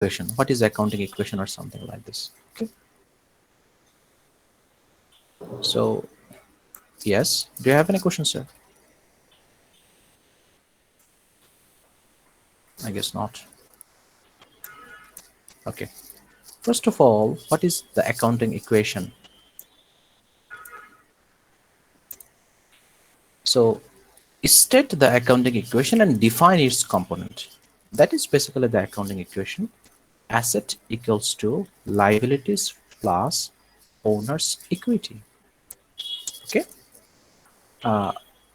equation. What is accounting equation or something like this? Okay. So yes, do you have any questions, sir? I guess not. Okay. First of all, what is the accounting equation? So state the accounting equation and define its component. That is basically the accounting equation. Asset equals to liabilities plus owner's equity. Okay.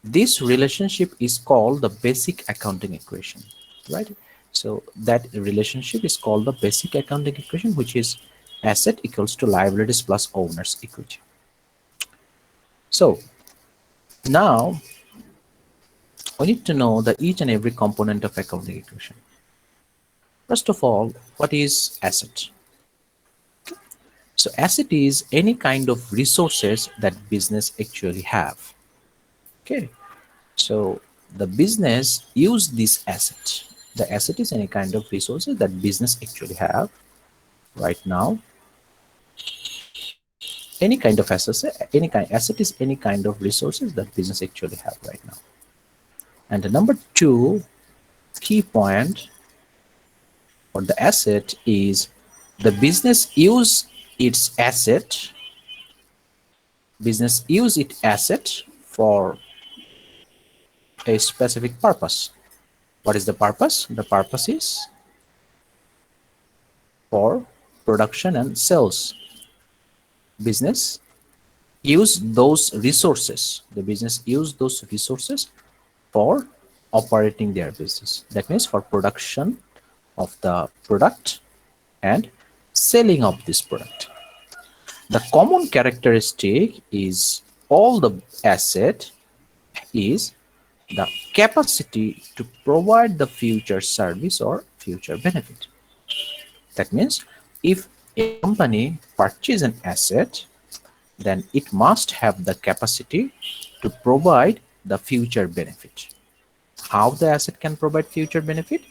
This relationship is called the basic accounting equation, right? So that relationship is called the basic accounting equation, which is asset equals to liabilities plus owner's equity. So now we need to know the each and every component of accounting equation. First of all, what is asset? So asset is any kind of resources that business actually have. Okay. So the business use this asset. The asset is any kind of resources that business actually have right now. Any kind of asset is any kind of resources that business actually have right now. And the number two key point for the asset is the business use its asset for a specific purpose. What is the purpose? The purpose is for production and sales. Business use those resources. The business use those resources for operating their business. That means for production of the product and selling of this product. The common characteristic is all the asset is the capacity to provide the future service or future benefit. That means if a company purchases an asset, then it must have the capacity to provide the future benefit. How the asset can provide future benefit?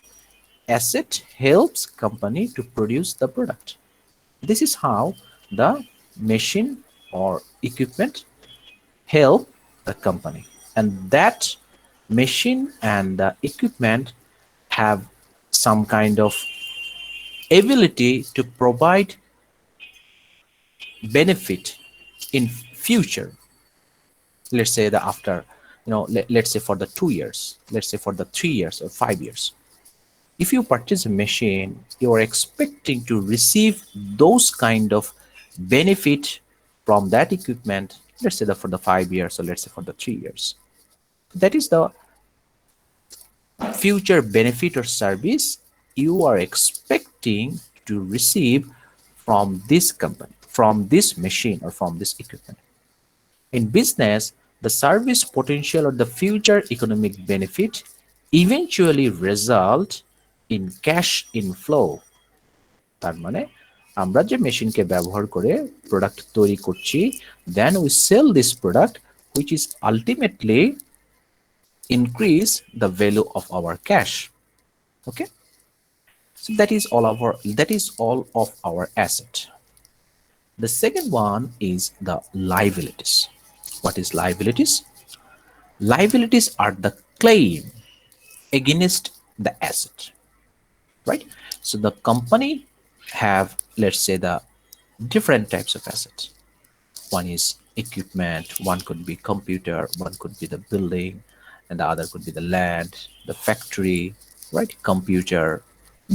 Asset helps company to produce the product. This is how the machine or equipment help the company, and that machine and the equipment have some kind of ability to provide benefit in future. Let's say that after, let's say for the 2 years, let's say for the 3 years or 5 years. If you purchase a machine, you are expecting to receive those kind of benefit from that equipment, let's say that for the 5 years or let's say for the 3 years. That is the future benefit or service you are expecting to receive from this company, from this machine or from this equipment. In business, the service potential or the future economic benefit eventually result in cash inflow. তার মানে আমরা যে মেশিনকে ব্যবহার করে product তৈরি করছি, then we sell this product, which is ultimately increase the value of our cash. Okay, so that is all of our asset. The second one is the liabilities. What is liabilities? Liabilities are the claim against the asset, right? So the company have, let's say, the different types of assets. One is equipment, one could be computer, one could be the building, and the other could be the land, the factory, right? Computer.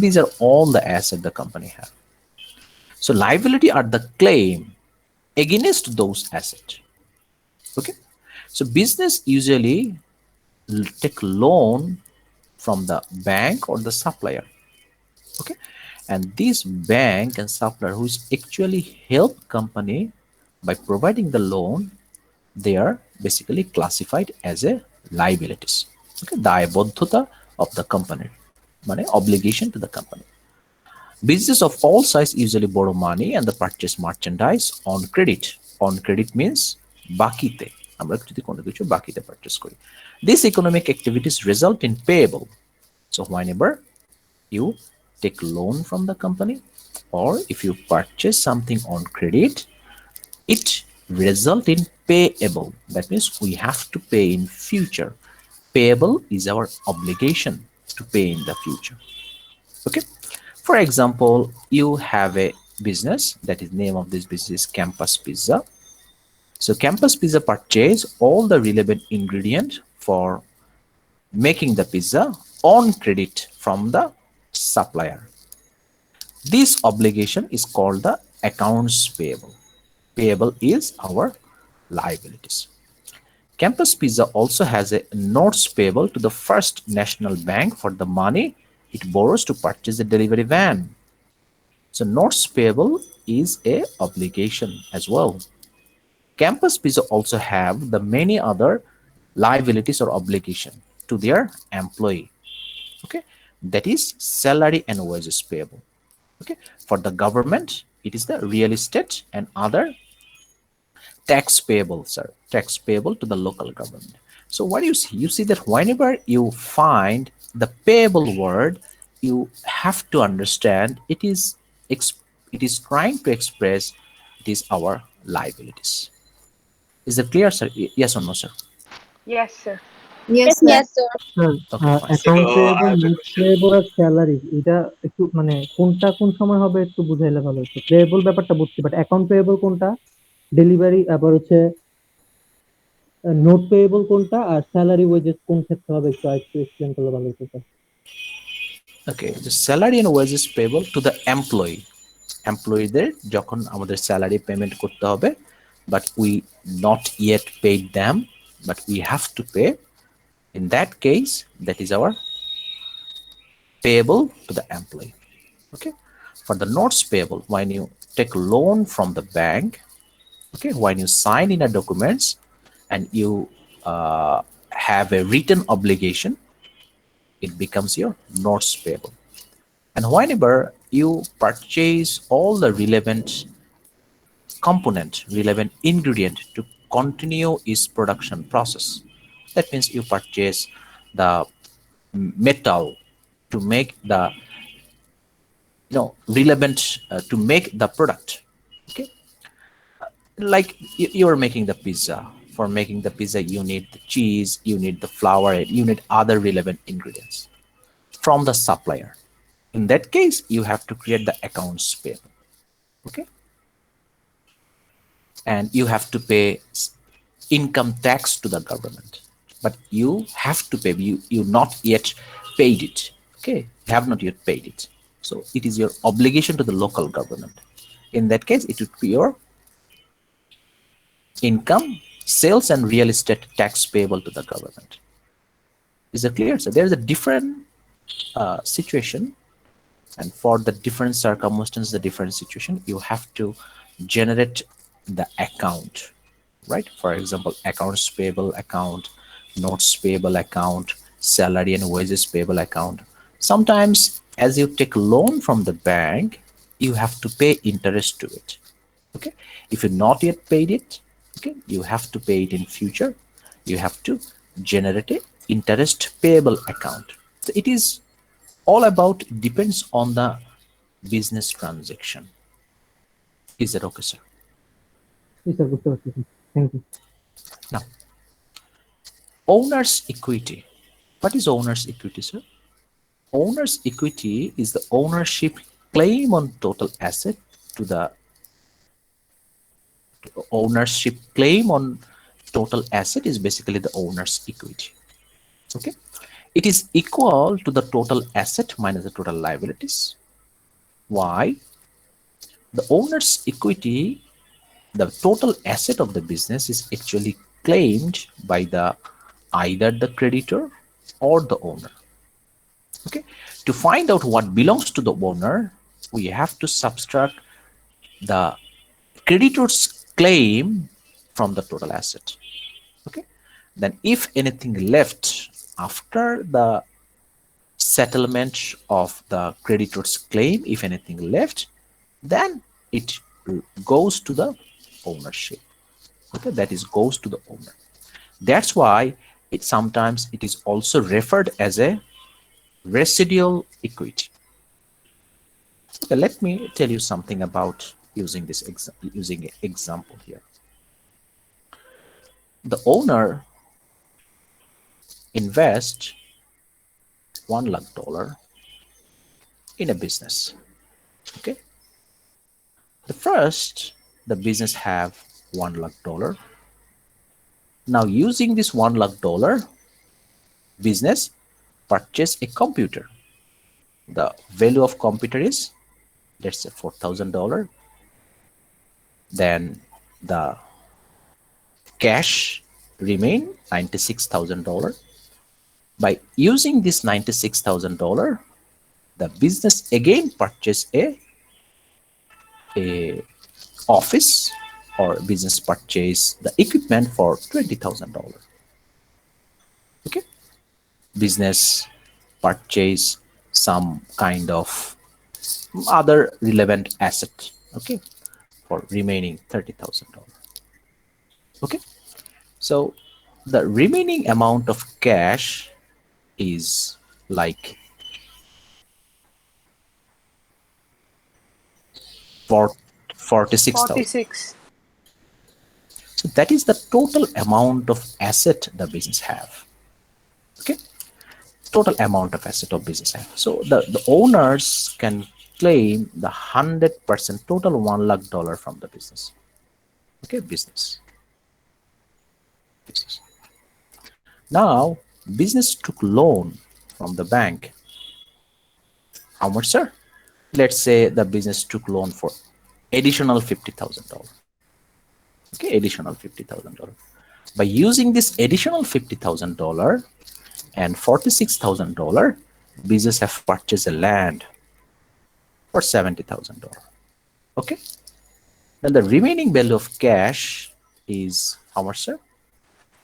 These are all the assets the company have. So liability are the claim against those assets. Okay, so business usually take loan from the bank or the supplier. Okay, and this bank and supplier who is actually help company by providing the loan, they are basically classified as a liabilities. Okay, দায়বদ্ধতা of the company, মানে obligation to the company. Business of all size usually borrow money and the purchase merchandise on credit. On credit means বাকিতে, আমরা যদি কোনো কিছু বাকিতে purchase করি. These economic activities result in payable. So whenever you take loan from the company, or if you purchase something on credit, it result in payable. That means we have to pay in future. Payable is our obligation to pay in the future. Okay. For example, you have a business, that is name of this business Campus Pizza. So Campus Pizza purchase all the relevant ingredient for making the pizza on credit from the supplier. This obligation is called the accounts payable. Payable is our liabilities. Campus Pizza also has a notes payable to the First National Bank for the money it borrows to purchase a delivery van. So notes payable is a obligation as well. Campus Pizza also have the many other liabilities or obligation to their employee. Okay, that is salary and wages payable. Okay, for the government, it is the real estate and other tax payable, sir. Tax payable to the local government. So what you see? You see that whenever you find the payable word, you have to understand it is trying to express it is our liabilities. Is that clear, sir? Yes or no, sir? Yes, sir. Yes, Yes, sir. sir. Sir, Okay, fine. Account I payable, have a note question. Payable আর salary, এটা একটু মানে কোনটা কোন সময় হবে একটু বুঝাইলে ভালো হতো। পেয়েবল ব্যাপারটা বুঝছি, বাট অ্যাকাউন্ট পেয়েবল কোনটা, ডেলিভারি আবার হচ্ছে নোট পেয়েবল কোনটা, আর স্যালারি ওয়েজেস কোন ক্ষেত্রে হবে একটু আরেকটু এক্সপ্লেন করলে ভালো হতো sir. Okay, the salary and wages payable to the employee. এমপ্লয়ীদের যখন আমাদের স্যালারি পেমেন্ট করতে হবে, but we not yet paid them, but we have to pay. In that case, that is our payable to the employee. Okay, for the notes payable, when you take loan from the bank, okay, when you sign in a documents and you have a written obligation, it becomes your notes payable. And whenever you purchase all the relevant component, relevant ingredient to continue its production process, that means you purchase the metal to make the relevant to make the product. Okay, like you are making the pizza. For making the pizza, you need the cheese, you need the flour, you need other relevant ingredients from the supplier. In that case, you have to create the accounts payable. Okay, and you have to pay income tax to the government, but you have to pay, you not yet paid it. Okay, you have not yet paid it, so it is your obligation to the local government. In that case, it would be your income, sales and real estate tax payable to the government. Is it clear? So there's a different situation, and for the different circumstances, the different situation, you have to generate the account, right? For example, accounts payable account, notes payable account, salary and wages payable account. Sometimes as you take loan from the bank, you have to pay interest to it. Okay, if you not yet paid it, okay, you have to pay it in future. You have to generate a interest payable account. So it is all about, depends on the business transaction. Is that okay, sir? জি sir, বুঝতে পারছি sir, thank you. Now, owner's equity. What is owner's equity, sir? Owner's equity is the ownership claim on total asset to the ownership claim on total asset is basically the owner's equity. Okay, it is equal to the total asset minus the total liabilities. Why? The owner's equity, the total asset of the business, is actually claimed by the either the creditor or the owner. Okay, to find out what belongs to the owner, we have to subtract the creditor's claim from the total asset. Okay, then if anything left after the settlement of the creditor's claim, if anything left, then it goes to the ownership. Okay, that is goes to the owner. That's why it sometimes it is also referred as a residual equity. Okay, let me tell you something about using an example here. The owner invests $1 lakh in a business. Okay, the first the business have $1 lakh. Now using this $1 lakh, business purchase a computer. The value of computer is, let's say, $4,000. Then the cash remain $96,000. By using this $96,000, the business again purchase a office, or business purchase the equipment for $20,000. Okay, business purchase some kind of other relevant asset, okay, for remaining $30,000. Okay, so the remaining amount of cash is like for 46,000. 46. So that is the total amount of asset the business have. Okay, total amount of asset of business have. So the owners can claim the 100% total $1 lakh from the business. Okay, business. Now business took loan from the bank. How much, sir? Let's say the business took loan for additional $50,000. Okay, additional $50,000. By using this additional $50,000 and $46,000, business have purchased a land for $70,000. Okay, then the remaining value of cash is how much, sir?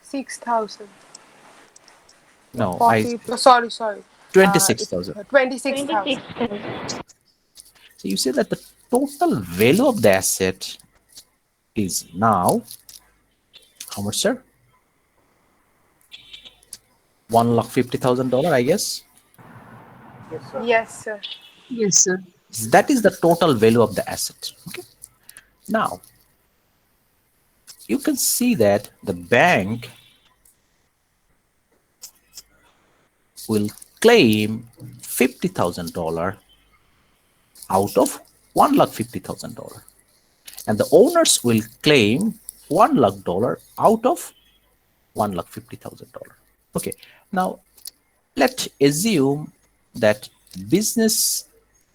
6,000. No, 40. Sorry. 26,000. 26,000. 26,000. So you say that the total value of the asset is now how much, sir? $1,50,000, I guess. Yes, sir. Yes, sir. That is the total value of the asset. Okay. Now you can see that the bank will claim $50,000 out of $1,50,000, and the owners will claim $1 lakh out of $1,50,000. Okay, now let's assume that business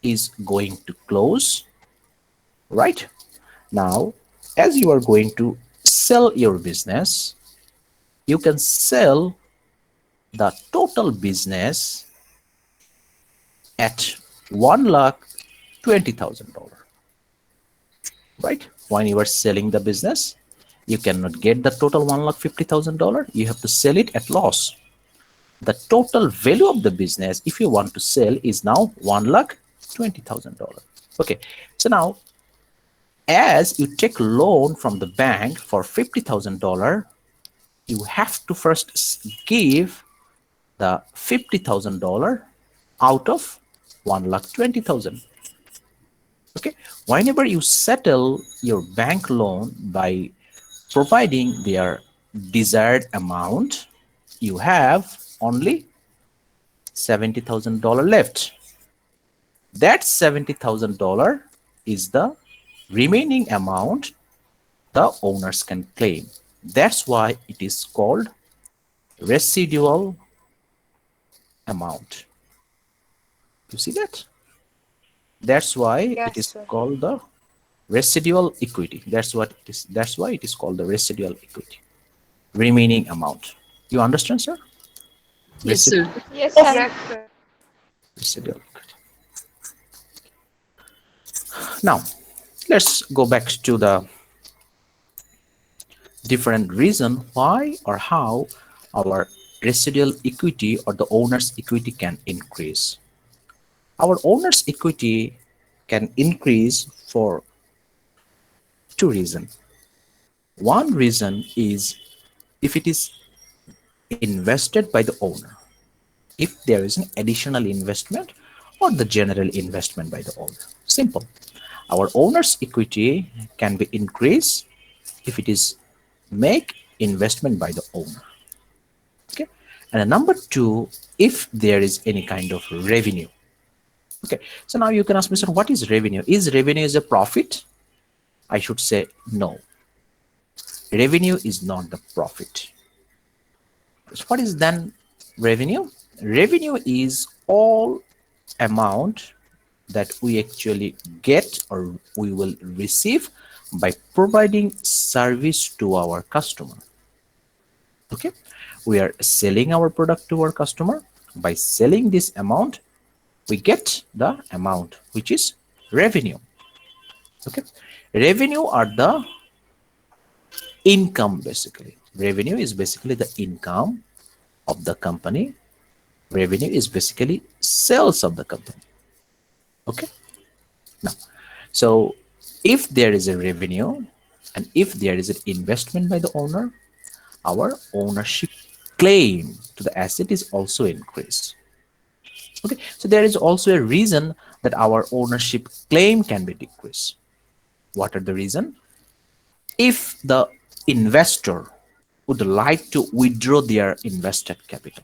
is going to close, right? Now, as you are going to sell your business, you can sell the total business at $1,20,000, right? When you are selling the business, you cannot get the total $1,50,000. You have to sell it at loss. The total value of the business, if you want to sell, is now $1,20,000. Okay, so now as you take loan from the bank for $50,000, you have to first give the $50,000 out of $1,20,000. Okay, whenever you settle your bank loan by providing their desired amount, you have only $70,000 left. That $70,000 is the remaining amount the owners can claim. That's why it is called residual amount. You see that? That's why it Yes, is sir. called the residual equity. That's what it is. That's why it is called the residual equity. Remaining amount. You understand, sir? Yes, sir. Yes, sir. Yes, sir. Residual equity. Now, let's go back to the different reason why or how our residual equity or the owner's equity can increase. Our owner's equity can increase for two reasons. One reason is if it is invested by the owner, if there is an additional investment or the general investment by the owner. Simple. Our owner's equity can be increased if it is make investment by the owner. Okay. And number two, if there is any kind of revenue. Okay. So now you can ask me, sir, what is revenue? Is revenue is a profit? I should say no. Revenue is not the profit. So what is then revenue? Revenue is all amount that we actually get or we will receive by providing service to our customer. Okay, we are selling our product to our customer. By selling this amount, we get the amount which is revenue. Okay, revenue are the income. Basically, revenue is basically the income of the company. Revenue is basically sales of the company. Okay, now, so if there is a revenue and if there is an investment by the owner, our ownership claim to the asset is also increased. Okay, so there is also a reason that our ownership claim can be decreased. What are the reason? If the investor would like to withdraw their invested capital,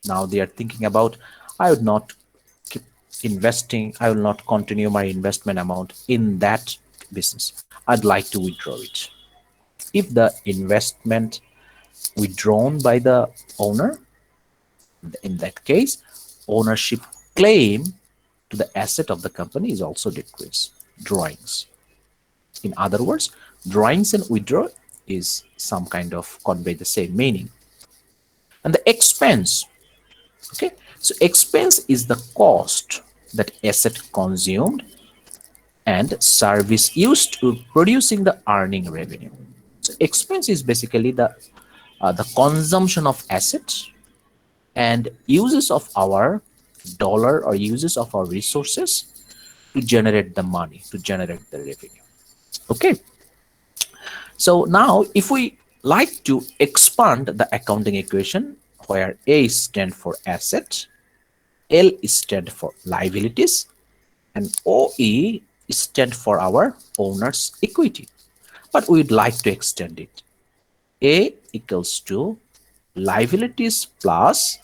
now they are thinking about, I would not keep investing, I will not continue my investment amount in that business, I'd like to withdraw it. If the investment withdrawn by the owner, in that case ownership claim to the asset of the company is also decreased. Drawings, in other words, drawings and withdraw is some kind of convey the same meaning. And the expense, okay, so expense is the cost that asset consumed and service used to producing the earning revenue. So expense is basically the consumption of assets and uses of our dollar or uses of our resources to generate the money, to generate the revenue. Okay, so now if we like to expand the accounting equation where A stand for asset, L stand for liabilities, and OE stand for our owner's equity, but we'd like to extend it. A equals to liabilities plus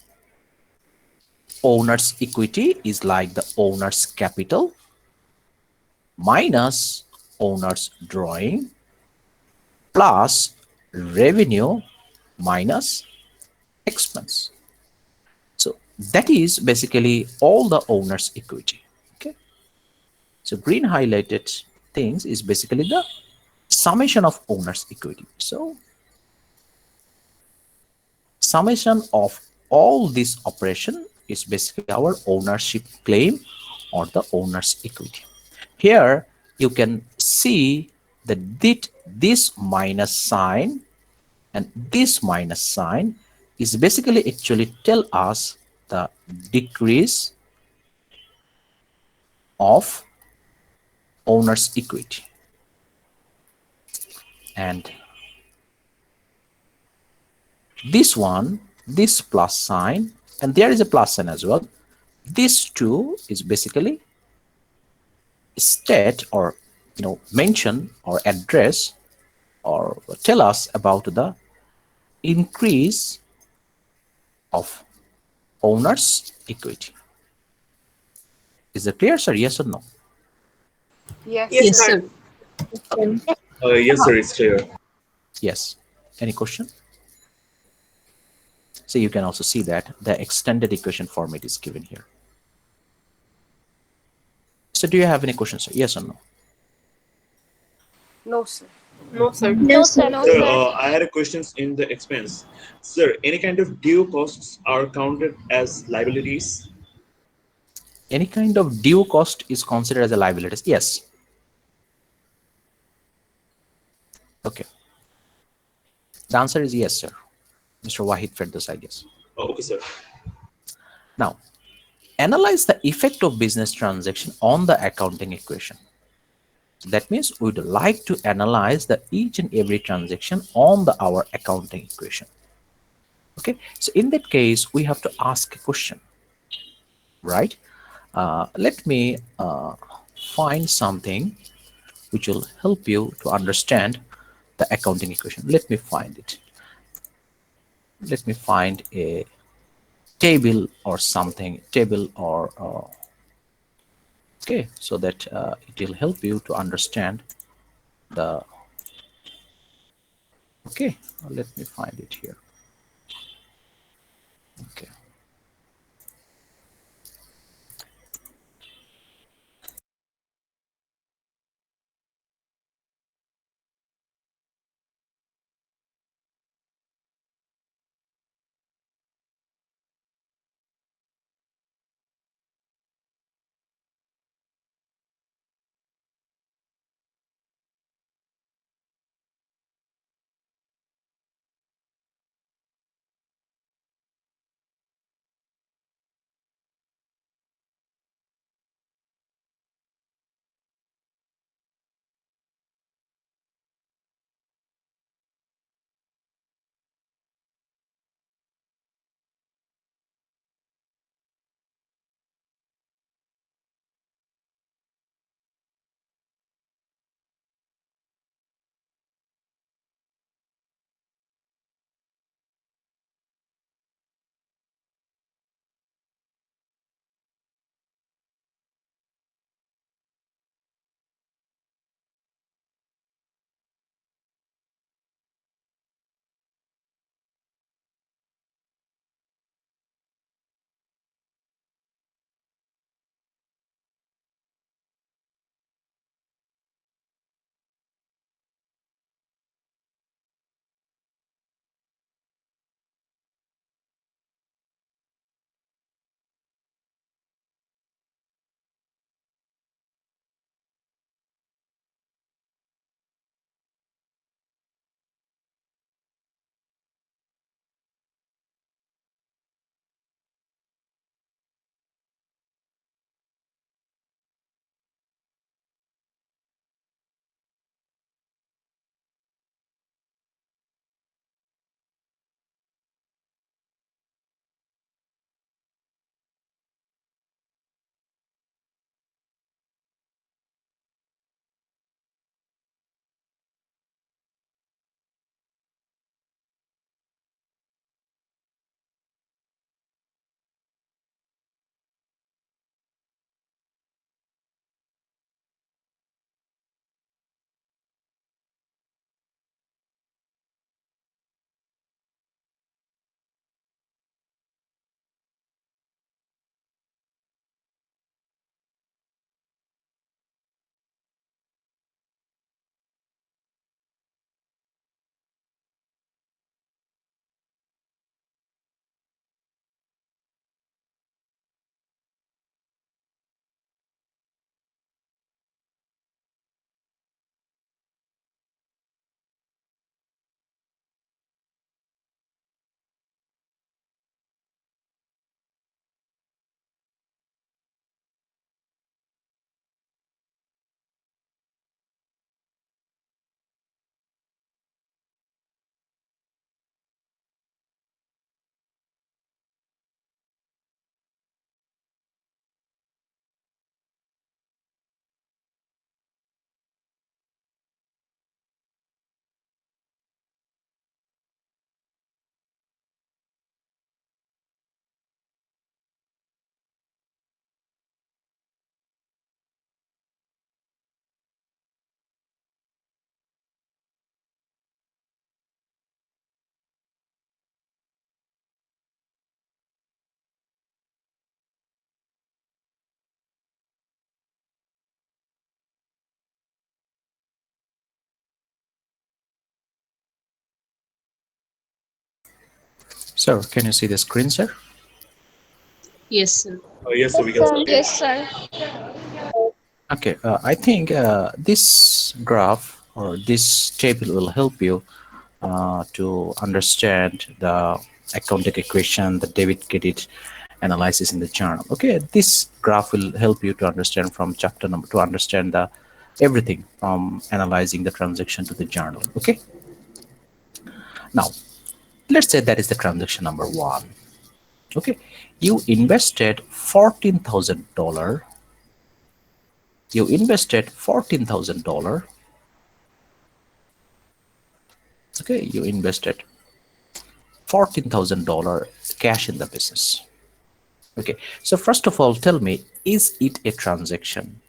owner's equity is like the owner's capital minus owner's drawing plus revenue minus expense. So that is basically all the owner's equity. Okay, so green highlighted things is basically the summation of owner's equity. So summation of all this operation is basically our ownership claim or the owner's equity. Here you can see that this minus sign and this minus sign is basically actually tell us the decrease of owner's equity. And this one, this plus sign, and there is a plus sign as well. This two is basically state or mention or address or tell us about the increase of owner's equity. Is it clear, sir? Yes or no? Yes. Yes, sir. Yes, sir, it's clear. Yes. Any question? So you can also see that the extended equation format is given here. So do you have any questions, sir? Yes or no? No, sir. No, sir. Sir, I had a questions in the expense. Sir, any kind of due costs are counted as liabilities? Any kind of due cost is considered as a liability? Yes. Okay. The answer is yes, sir. Mr. Wahid Firdaus, I guess. Oh, okay, sir. Now, analyze the effect of business transaction on the accounting equation. So that means we would like to analyze the each and every transaction on our accounting equation. Okay, so in that case, we have to ask a question, right? Let me find something which will help you to understand the accounting equation. Let me find it. Let me find a table or something, table or okay, so that it will help you to understand the okay. Let me find it here. Okay. Sir, can you see the screen, sir? Yes, sir. Yes, so we can start. Yes, sir. Okay, I think this graph or this table will help you to understand the accounting equation, the debit credit analysis in the journal. Okay, this graph will help you to understand from chapter number to understand the everything from analyzing the transaction to the journal. Okay, now let's say that is the transaction number one. Okay, you invested $14,000 You invested $14,000. Okay, you invested $14,000 cash in the business. Okay, so first of all, tell me, is it a transaction?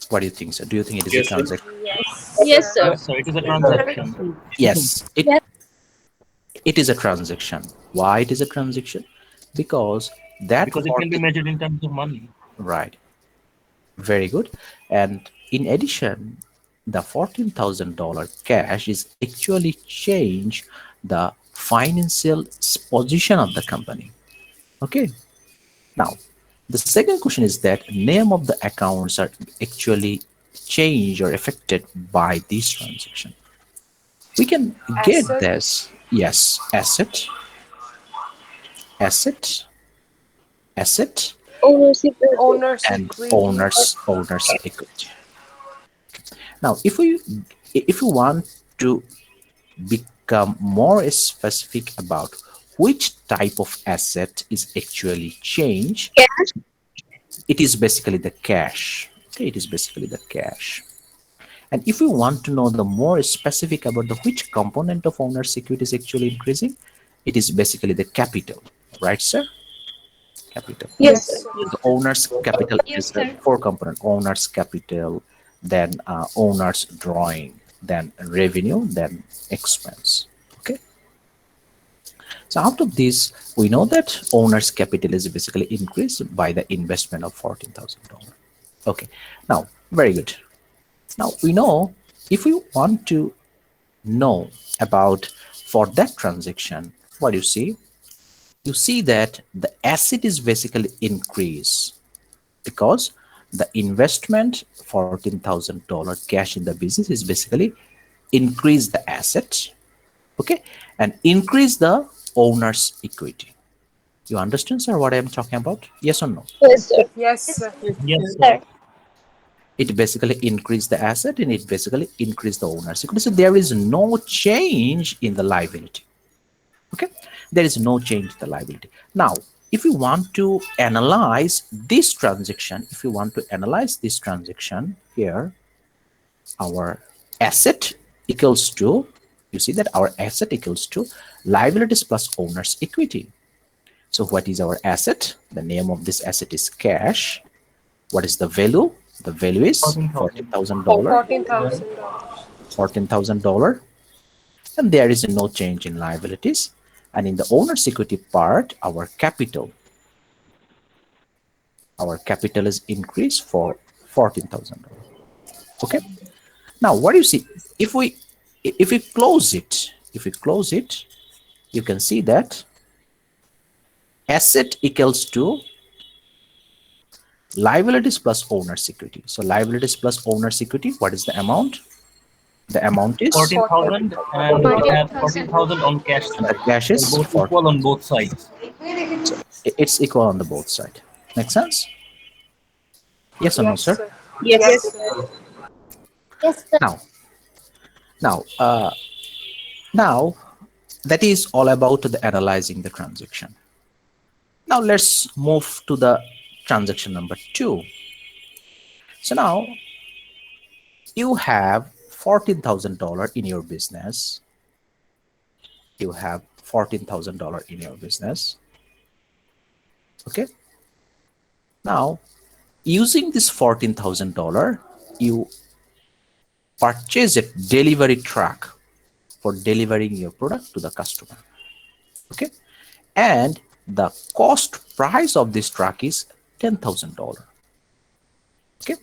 What do you think, sir? Do you think it is a Yes, sir. transaction? Yes, Yes, sir. sir. Yes, sir. It is a transaction. Yes, it is a transaction. Why it is a transaction? Because that Because it can be 40, measured in terms of money. right, very good. And in addition, the $14,000 cash is actually change the financial position of the company. Okay. Now, the second question is that name of the accounts are actually changed or affected by this transaction. We can get Asset, this. Yes, asset, asset, ownership. owner's and equity. owner's equity. Now, if we want to become more specific about which type of asset is actually changed, it is basically the cash. Okay, it is basically the cash. And if we want to know the more specific about the which component of owner's equity is actually increasing, it is basically the capital, right, sir? Capital. Yes, Yes, sir. sir. The owner's capital Yes, is the sir. four component: owner's capital, then owner's drawing, then revenue, then expense. Okay. So out of this, we know that owner's capital is basically increased by the investment of $14,000. Okay. Now, very good. Now we know if we want to know about for that transaction, what you see that the asset is basically increase because the investment $14,000 cash in the business is basically increase the asset, okay, and increase the owner's equity. You understand, sir, what I'm talking about? Yes or no? Yes, sir. Yes, sir. Yes, sir. Sir. It basically increase the asset and it basically increase the owner's equity. So there is no change in the liability. Okay, there is no change in the liability. Now, if you want to analyze this transaction, here, our asset equals to, you see that our asset equals to liabilities plus owner's equity. So what is our asset? The name of this asset is cash. What is the value? The value is 14,000. $14,000. $14,000. $14,000, and there is no change in liabilities. And in the owner's equity part, our capital is increased for $14,000. Okay. Now, what do you see? If we close it, you can see that asset equals to liabilities plus owner's equity. So liabilities plus owner's equity, what is the amount? The amount is, 14,000, and we have 14,000 on cash and the side. cash They're is both 40. equal on both sides. It's equal on the both side. Make sense? Yes or no, Yes, sir? sir. Yes, Yes, sir. sir. Yes, sir. Now, that is all about the analyzing the transaction. Now let's move to the transaction number 2. So now you have $14,000 in your business. You have $14,000 in your business. Okay. Now, using this $14,000, you purchase a delivery truck for delivering your product to the customer. Okay. And the cost price of this truck is $10,000. Okay.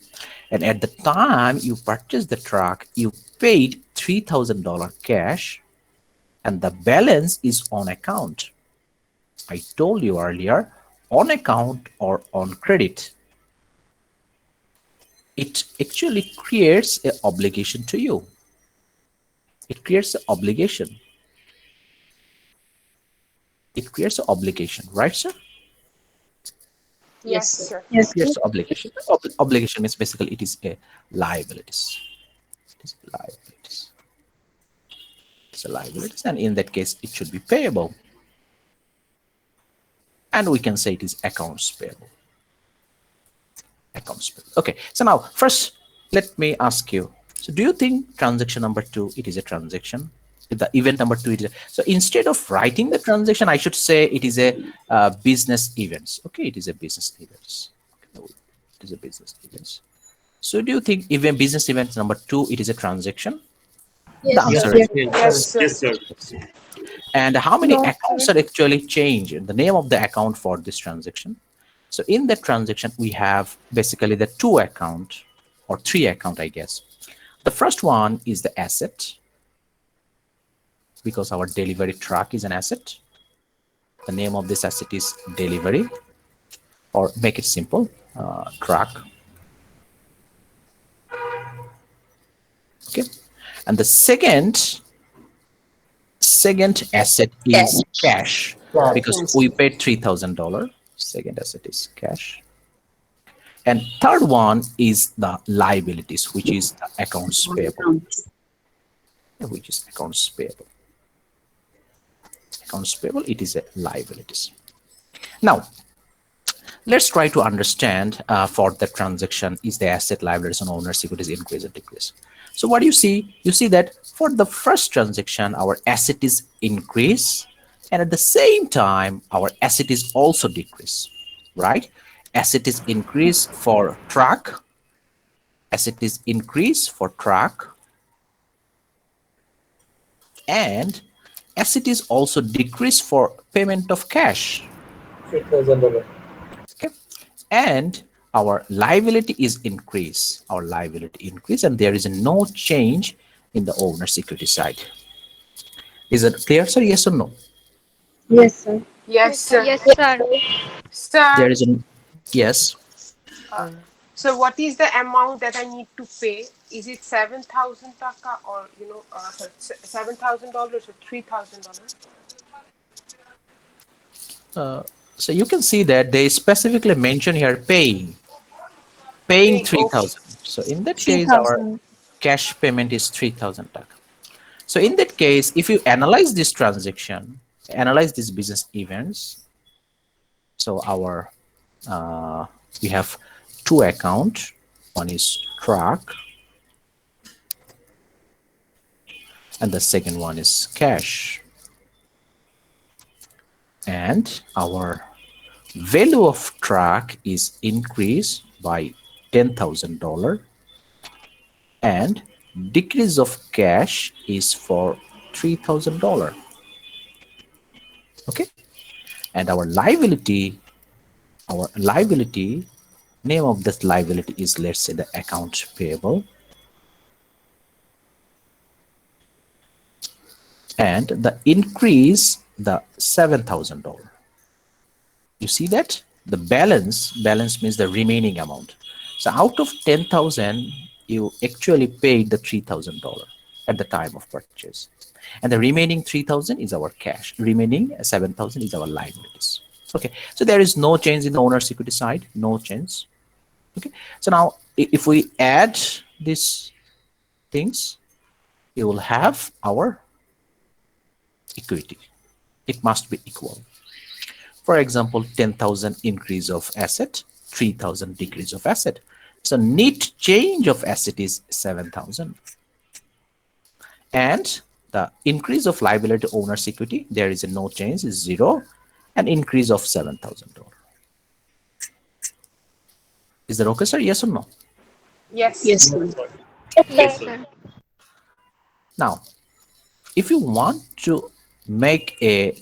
And at the time you purchased the truck, you paid $3,000 cash, and the balance is on account. I told you earlier, on account or on credit, it actually creates an obligation to you. It creates an obligation. It creates an obligation, right, sir? Yes, sir. sir. Yes, Creates an obligation. Obligation means basically it is a liabilities. It is liabilities. It's a liabilities, and in that case, it should be payable. And we can say it is accounts payable. accounts payable. Okay, so now first let me ask you, so do you think transaction number 2 it is a transaction? The event number 2 it is so instead of writing the transaction, I should say it is a business events. Okay, it is a business events. Okay, it is a business events. So do you think even business event number 2 it is a transaction? The Yes. answer Yes, is yes. Yes, sir. Yes, sir. and how many No, accounts sir. are actually changed the name of the account for this transaction? So in that transaction we have basically the 2 account or 3 account, I guess. The first one is the asset, because our delivery truck is an asset. The name of this asset is delivery, or make it simple, truck. Okay, and the second asset is cash, because we paid $3,000. Second asset is cash. And third one is the liabilities, which is the accounts payable. Which is accounts payable. Accounts payable, it is a liabilities. Now, let's try to understand for the transaction, is the asset, liabilities, and owner securities increase or decrease? So what do you see? You see that for the first transaction, our asset is increase, and at the same time, our asset is also decrease, right? Asset is increase for truck, asset is increase for truck, and asset is also decrease for payment of cash. $3,000. Okay, and our liability is increase. Our liability increase, and there is no change in the owner security side. Is it clear, sir? Yes or no? Yes, sir. Yes, sir. Yes, sir. There Sir, is a yes. so what is the amount that I need to pay? Is it 7,000 taka or $7,000 or $3,000? So you can see that they specifically mention here paying Okay. 3,000. So in that case, our 3,000. cash payment is 3,000 taka. So in that case, if you analyze this transaction, analyze these business events, so our we have 2 accounts. One is truck, and the second one is cash. And our value of truck is increased by $10,000, and decrease of cash is for $3,000. Okay, and our liability, name of this liability is, let's say, the account payable, and the increase the $7,000. You see that the balance means the remaining amount. So out of 10,000 you actually paid the $3,000 at the time of purchase, and the remaining 3,000 is our cash, remaining 7,000 is our liabilities. Okay, so there is no change in the owner security side, no change. Okay, so now if we add these things, you will have our equity. It must be equal. For example, 10,000 increase of asset, 3,000 decrease of asset. So net change of asset is 7,000. And the increase of liability owner's equity, there is a no change, is 0, and increase of $7,000. Is that okay, sir? Yes or no? Yes. Yes, sir. Yes, sir. Now, if you want to make a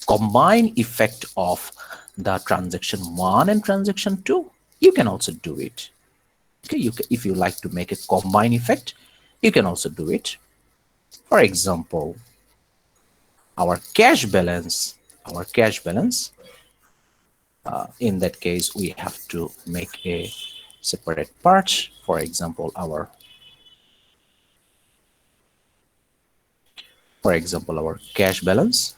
combined effect of the transaction 1 and transaction 2, you can also do it. Okay, if you like to make a combined effect, you can also do it. For example, our cash balance, in that case, we have to make a separate part. For example, our cash balance.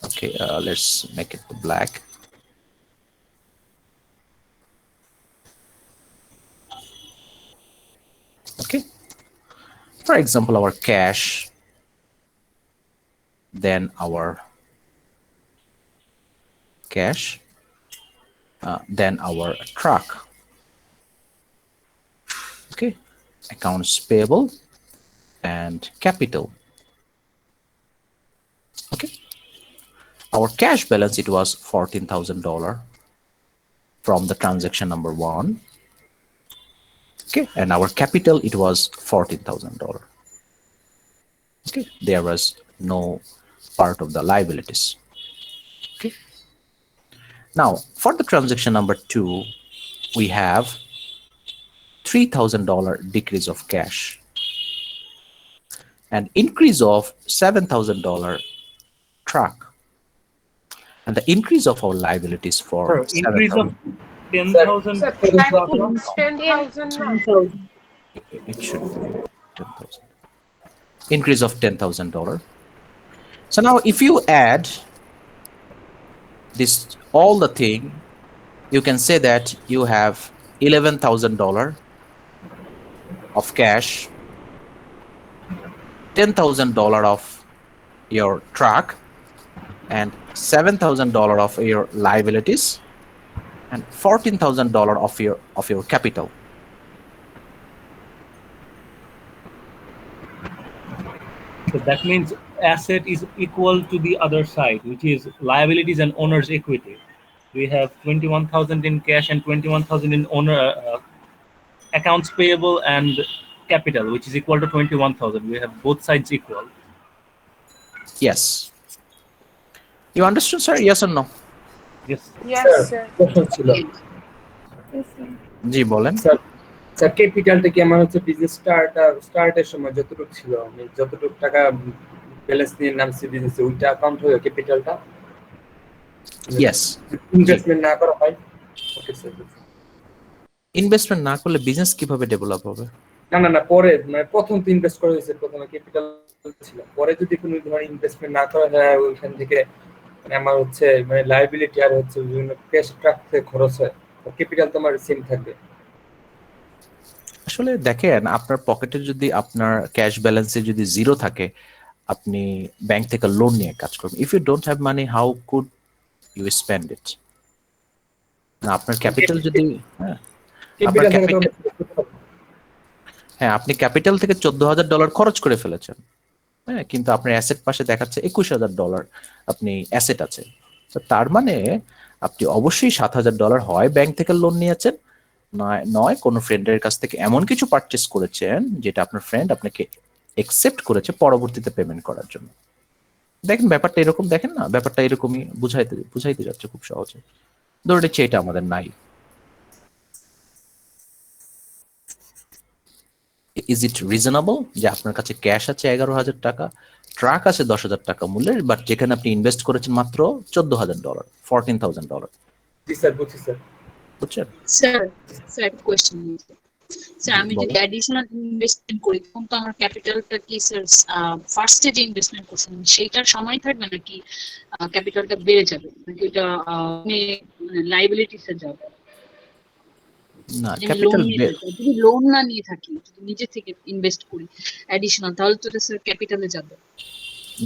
Okay, let's make it black. Okay, for example, our cash, then our cash, then our truck. Okay, accounts payable and capital. Okay, our cash balance, it was $14,000 from the transaction number 1. Okay, and our capital, it was $14,000. Okay, there was no part of the liabilities. Okay, now for the transaction number 2, we have $3,000 decrease of cash and increase of $7,000 truck, and the increase of our liabilities for Sir, increase of 7,000. 10,000. So that means 10,000 now. 10,000. It should be 10,000. Increase of $10,000. So now if you add this all the thing, you can say that you have $11,000 of cash, $10,000 of your truck, and $7,000 of your liabilities, and $14,000 of your capital. So that means asset is equal to the other side, which is liabilities and owner's equity. We have 21,000 in cash and 21,000 in owner accounts payable and capital, which is equal to 21,000. We have both sides equal. Yes. You understood, sir? Yes or no? Yes. Yes, sir. প্রশ্ন ছিল জি বলেন। Sir sir ক্যাপিটালটা কি আমার হচ্ছে business স্টার্টের সময় যতটুকু ছিল আমি যতটুকু টাকা ব্যালেন্স নিয়ে নামছি বিজনেসে ওইটা অ্যাকাউন্ট হয়ে ক্যাপিটালটা Yes. ইনভেস্টমেন্ট না করা হয় ওকে স্যার ইনভেস্টমেন্ট না করলে বিজনেস কিভাবে ডেভেলপ হবে? না না না পরে মানে প্রথম তো ইনভেস্ট করা হয়েছে প্রথমে ক্যাপিটাল ছিল পরে যদি কোনো ধরনের ইনভেস্টমেন্ট না করা হয় ওইখান থেকে মানে আমার হচ্ছে মানে লায়াবিলিটি আর হচ্ছে বিভিন্ন ক্যাশ ট্রাকতে খরচ হয় ক্যাপিটাল তো আমার সেম থাকবে আসলে দেখেন, আপনার পকেটে যদি আপনার ক্যাশ ব্যালেন্সে যদি জিরো থাকে, আপনি ব্যাংক থেকে লোন নিয়ে কাজ করবেন। If you don't have money, how could you spend it? না, আপনার ক্যাপিটাল যদি আপনার ক্যাপিটাল, হ্যাঁ, আপনি ক্যাপিটাল থেকে $14,000 খরচ করে ফেলেছেন, হ্যাঁ, কিন্তু আপনার অ্যাসেট পাশে দেখাচ্ছে $21,000 আপনি অ্যাসেট আছে। তো তার মানে আপনি অবশ্যই $7,000 হয় ব্যাংক থেকে লোন নিয়েছেন, নয় কোনো ফ্রেন্ডের কাছ থেকে এমন কিছু পারচেস করেছেন যেটা আপনার ফ্রেন্ড আপনাকে একসেপ্ট করেছে পরবর্তীতে পেমেন্ট করার জন্য। দেখেন ব্যাপারটা এরকম, দেখেন না, ব্যাপারটা এরকমই বুঝাইতে যাচ্ছে খুব সহজে। ধরে নিচ্ছি এটা আমাদের নাই। ইজ ইট রিজনেবল যে আপনার কাছে ক্যাশ আছে 11,000 টাকা, ট্রাক আছে 10,000 টাকা মূল্যের, বাট যেখানে আপনি ইনভেস্ট করেছেন মাত্র $14,000, $14,000? জি স্যার বুঝছি স্যার বুঝছেন? স্যার স্যার কোয়েশ্চেন স্যার আমি যদি অ্যাডিশনাল ইনভেস্টমেন্ট করি তখন তো আমার ক্যাপিটালটা কি স্যার ফার্স্টে যে ইনভেস্টমেন্ট করছেন সেইটার সময় থাকবে নাকি ক্যাপিটালটা বেড়ে যাবে নাকি এটা লাইবিলিটিসে যাবে? না, ক্যাপিটাল যদি লোন না নিয়ে থাকি, যদি নিজে থেকে ইনভেস্ট করি অ্যাডিশনাল, তাহলে তো এটা স্যার ক্যাপিটালে যাবে।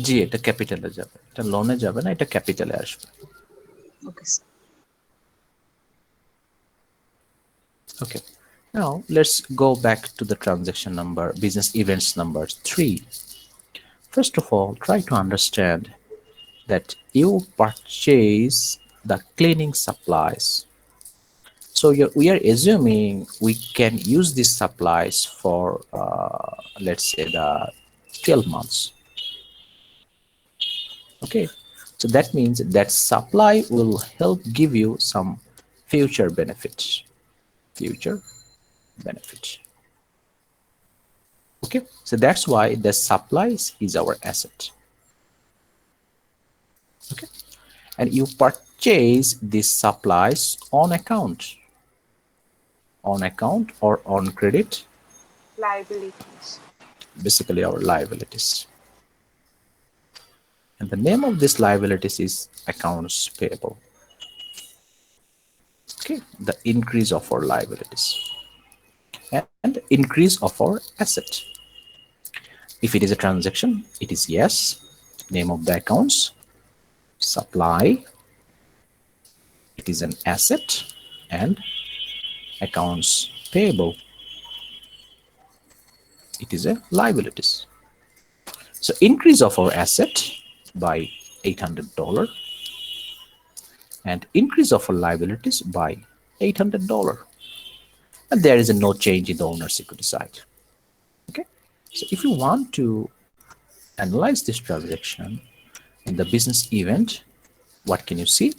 জি, এটা ক্যাপিটালে যাবে, এটা লোনে যাবে না, এটা ক্যাপিটালে আসবে। Okay sir. Okay, now let's go back to the transaction number, business events number 3. First of all, try to understand that you purchase the cleaning supplies. So we are assuming we can use these supplies for, let's say, the 12 months. Okay, so that means that supply will help give you some future benefits. Okay, so that's why the supplies is our asset. Okay, and you purchase these supplies on account or on credit, Liabilities. basically our liabilities, and the name of this liabilities is accounts payable. Okay, the increase of our liabilities and increase of our asset. If it is a transaction, it is yes, name of the accounts, supply, It is an asset, and accounts payable, it is a liabilities. So increase of our asset by $800 and increase of our liabilities by $800, and there is a no change in the owner's equity side. Okay, so if you want to analyze this transaction in the business event, what can you see?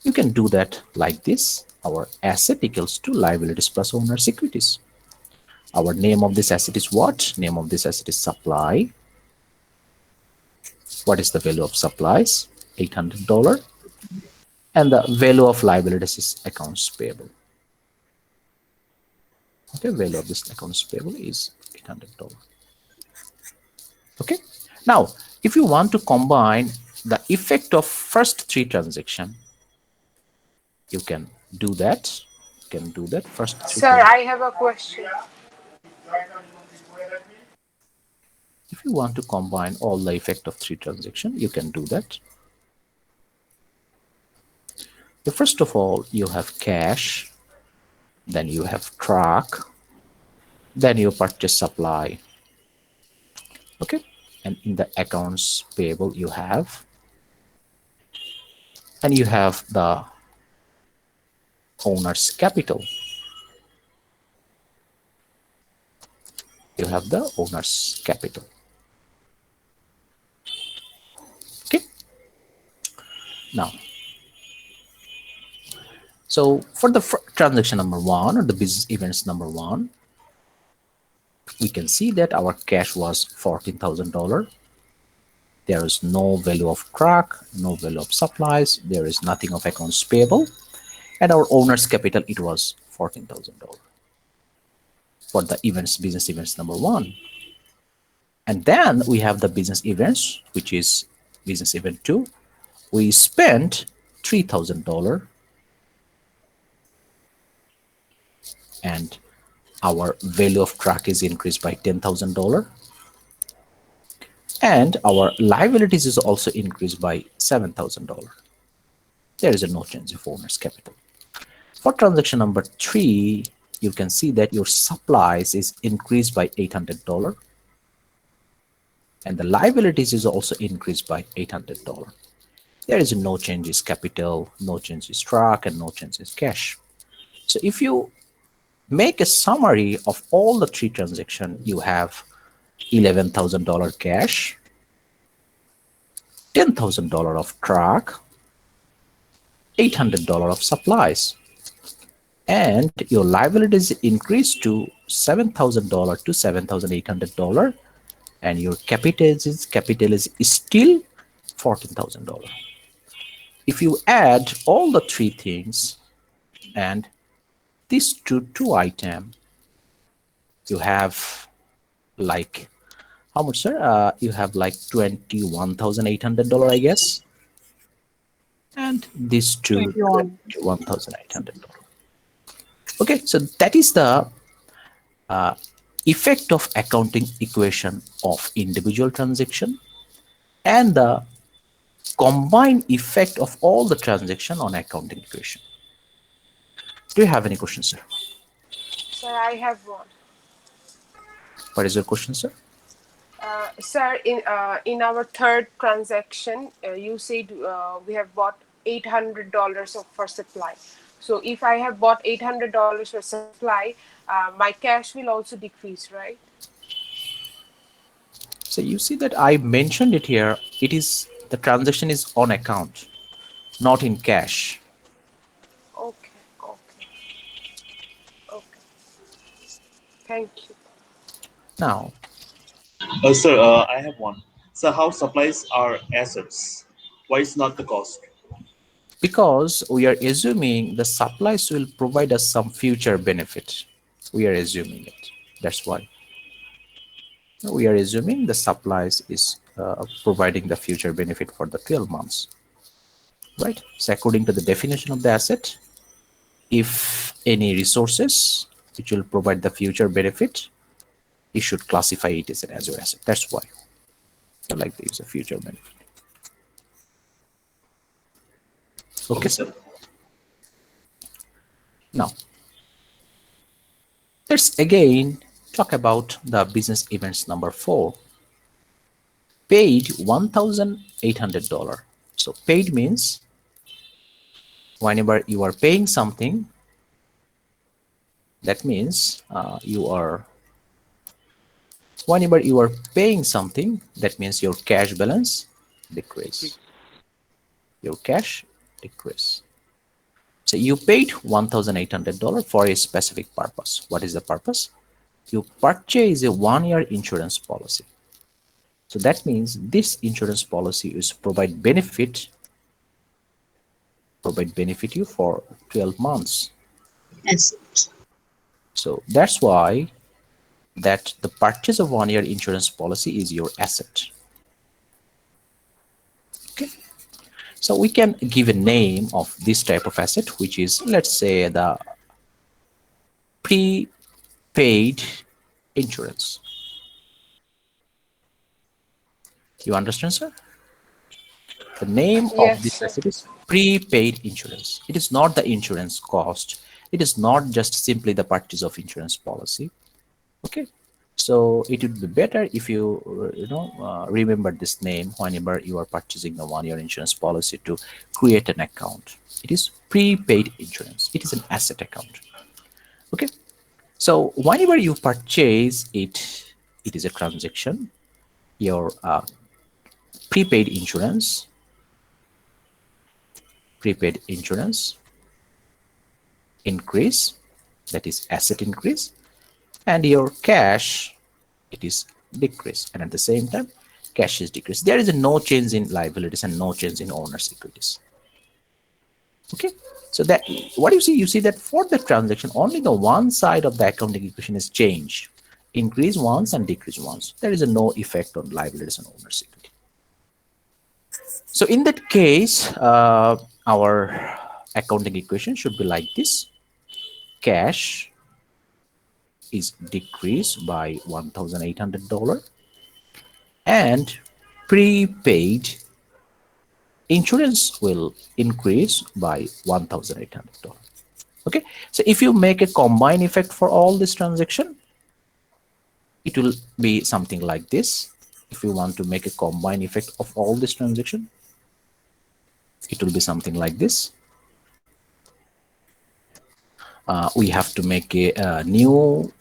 You can do that like this. Our asset equals to liabilities plus owner's equities. Our name of this asset is what? Name of this asset is supply. What is the value of supplies? $800. And the value of liabilities is accounts payable. Okay, value of this accounts payable is $800. Okay, now if you want to combine the effect of first three transactions, you can do that. You can do that first three. Sir, I have a question. If you want to combine all the effect of three transactions, you can do that. So first of all, you have cash, then you have truck, then you purchase supply. Okay, and in the accounts payable you have, and you have the owner's capital. You have the owner's capital. Okay, now so for the transaction number one, or the business events number one, we can see that our cash was $14,000. There is no value of truck, no value of supplies, there is nothing of accounts payable, and our owner's capital, it was $14,000 for the business events number one. And then we have the business events, which is business event two. We spent $3,000, and our value of truck is increased by $10,000, and our liabilities is also increased by $7,000. There is a no change of owner's capital. For transaction number three, you can see that your supplies is increased by $800, and the liabilities is also increased by $800. There is no changes capital, no changes truck, and no changes cash. So if you make a summary of all the three transactions, you have $11,000 cash, $10,000 of truck, $800 of supplies, and your liabilities increased to $7,000 to $7,800, and your capital is still $14,000. If you add all the three things and these two items, you have like how much, sir? You have like $21,800, I guess, and these two $21,800. Okay, so that is the effect of accounting equation of individual transaction and the combined effect of all the transaction on accounting equation. Do you have any questions, sir? Sir, I have one. What is your question, sir? Sir, in our third transaction, you said we have bought $800 for supply. So if I have bought $800 for supply, my cash will also decrease, right? So you see that I mentioned it here. It is the transaction is on account, not in cash. Okay. Thank you. Now, Sir, I have one. So how supplies are assets? Why is not the cost? because we are assuming the supplies will provide us some future benefit. We are assuming it. That's why. We are assuming the supplies is providing the future benefit for the 12 months. Right? So according to the definition of the asset, if any resources which will provide the future benefit, you should classify it as your asset. That's why. I like to use a future benefit. Okay, sir. Now, let's again talk about the business events number 4. Paid $1,800. So paid means whenever you are paying something, that means whenever you are paying something, that means your cash balance decrease. Your cash decrease. So you paid $1,800 for a specific purpose. What is the purpose? You purchase a 1-year insurance policy. So that means this insurance policy is provide benefit you for 12 months. Asset. So that's why that the purchase of 1-year insurance policy is your asset. Okay. So we can give a name of this type of asset, which is, let's say, the prepaid insurance. You understand, sir? The name of Yes, this sir. asset is prepaid insurance. It is not the insurance cost. It is not just simply the purchase of insurance policy. Okay. So it would be better if you remember this name whenever you are purchasing the 1-year insurance policy to create an account. It is prepaid insurance. It is an asset account. Okay. So whenever you purchase it, it is a transaction. Your prepaid insurance increase, that is asset increase, and your cash, it is decrease, and at the same time cash is decrease. There is a no change in liabilities and no change in owners equities. Okay, so that what you see that for the transaction only the one side of the accounting equation is changed, increase once and decrease once. There is a no effect on liabilities and owners equity. So in that case, our accounting equation should be like this. Cash is decreased by $1,800 and prepaid insurance will increase by $1,800. Okay, so if you make a combined effect for all this transaction, it will be something like this. If you want to make a combined effect of all this transaction, it will be something like this. We have to make a new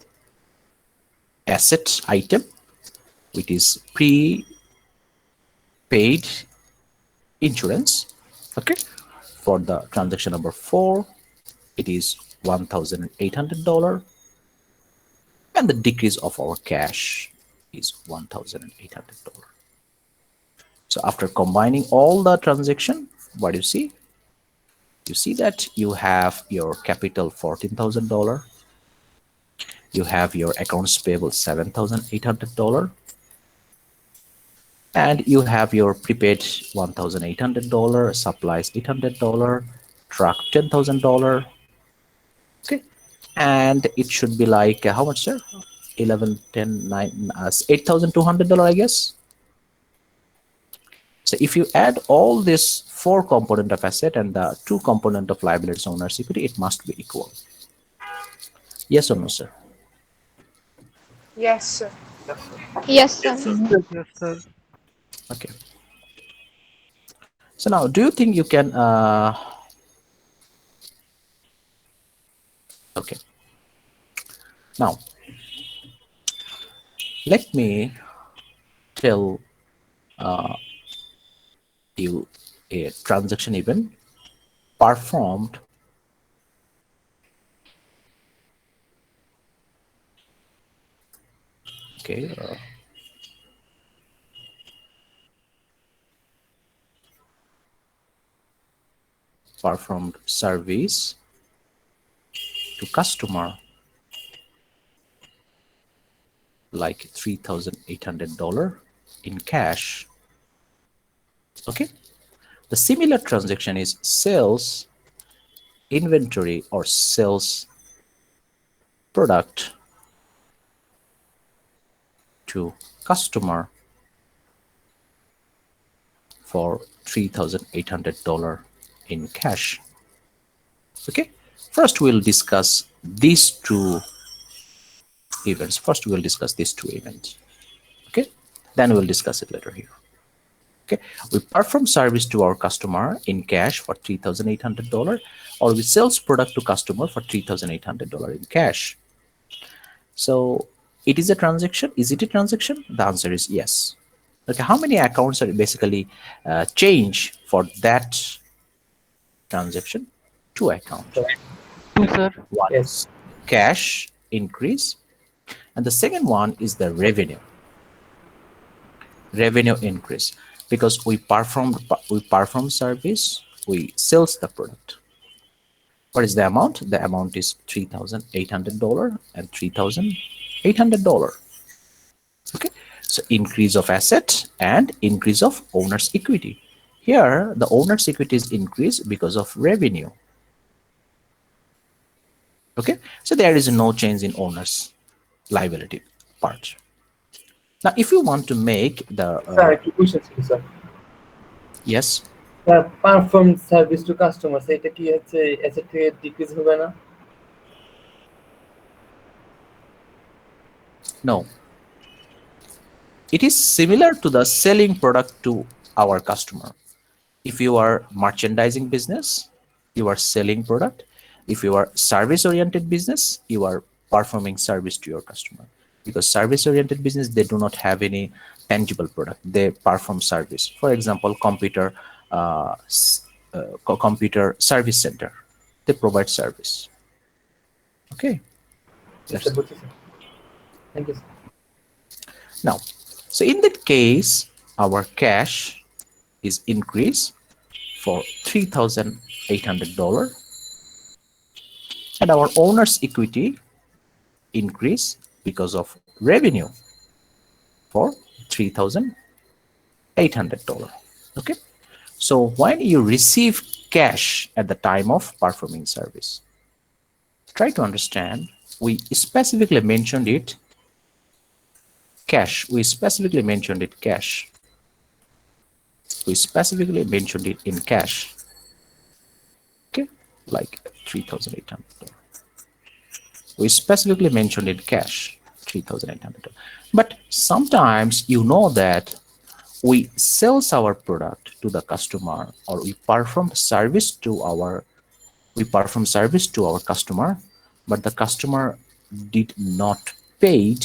asset item, which is prepaid insurance. Okay, for the transaction number 4, it is $1,800, and the decrease of our cash is $1,800. So after combining all the transaction, what do you see? You see that you have your capital $14,000, you have your accounts payable $7,800, and you have your prepaid $1,800, supplies $800, truck $10,000. Okay, and it should be like how much, sir? 11, 10, 9, $8,200, I guess. So if you add all this 4 component of asset and the 2 component of liabilities owners equity, it must be equal. Yes or no, sir? Yes, sir. Yes, Yes, sir. sir. Yes, sir. Okay. So now, do you think you can? Okay. Now, let me tell you a transaction event performed okay performed service to customer like $3,800 in cash. Okay, the similar transaction is sales inventory or sales product to customer for $3,800 in cash. Okay, First, we'll discuss these two events. First, we'll discuss these two events. Okay, then we'll discuss it later here. Okay, we perform service to our customer in cash for $3,800, or we sells product to customer for $3,800 in cash. So it is a transaction. Is it a transaction? The answer is yes. Okay, how many accounts are basically change for that transaction? Two accounts. Two, sir. One Yes. is cash increase, and the second one is the revenue increase, because we perform service, we sells the product. What is the amount? The amount is $3,800 and $3,800. Okay, so increase of asset and increase of owner's equity. Here the owner's equity is increased because of revenue. Okay, so there is no change in owner's liability part. Now if you want to make the sir একটু question ছিল sir yes, sir perform service to customer এটা কি হচ্ছে asset থেকে decrease হবে না no, it is similar to the selling product to our customer. If you are merchandising business, you are selling product. If you are service oriented business, you are performing service to your customer, because service oriented business, they do not have any tangible product, they perform service. For example, computer service center, they provide service. Okay, sir বুঝছি sir thank you now so in that case our cash is increased for $3,800, and our owner's equity increase because of revenue for $3,800. Okay, so when you receive cash at the time of performing service, try to understand, we specifically mentioned it cash. We specifically mentioned it cash. We specifically mentioned it in cash. Okay, like $3,800. We specifically mentioned it cash, $3,800. But sometimes you know that we sells our product to the customer, or we perform service to our customer, but the customer did not paid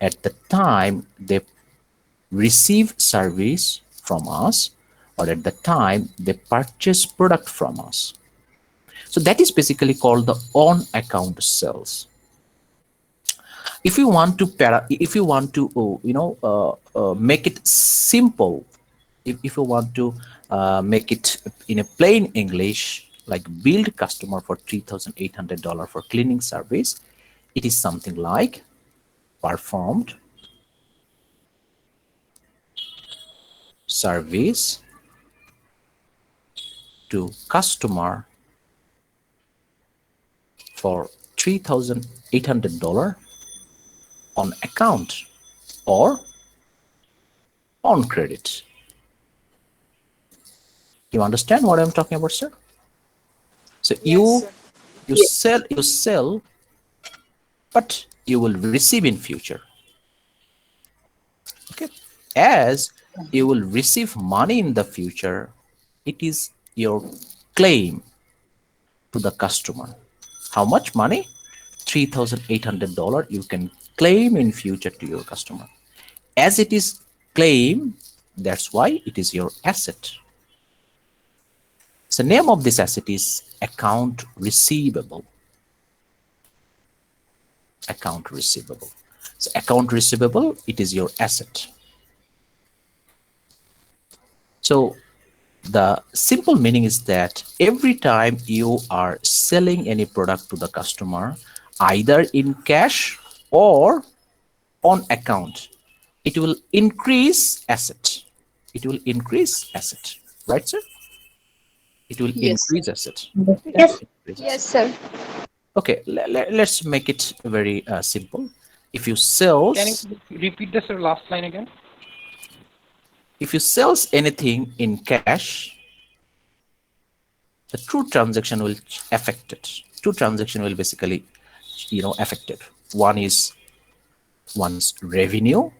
at the time they receive service from us, or at the time they purchase product from us. So that is basically called the on account sales. If you want to make it simple, if you want to make it in a plain English, like billed customer for $3,800 for cleaning service, it is something like performed service to customer for $3,800 on account or on credit. You understand what I'm talking about, sir? So Yes, sir. you sell, but you will receive in future. Okay, as you will receive money in the future, it is your claim to the customer. How much money? $3,800 you can claim in future to your customer. As it is claim, that's why it is your asset. So name of this asset is account receivable. Account receivable. So account receivable, it is your asset. So the simple meaning is that every time you are selling any product to the customer, either in cash or on account, it will increase asset. It will increase asset, right, sir? It will Yes. increase asset. Yes. Increase Yes, asset. sir. Okay, let's make it very simple. If you sells, Can you repeat this last line again? if you sells anything in cash, the true transaction will affect it. two transactions will basically, affected. One is revenue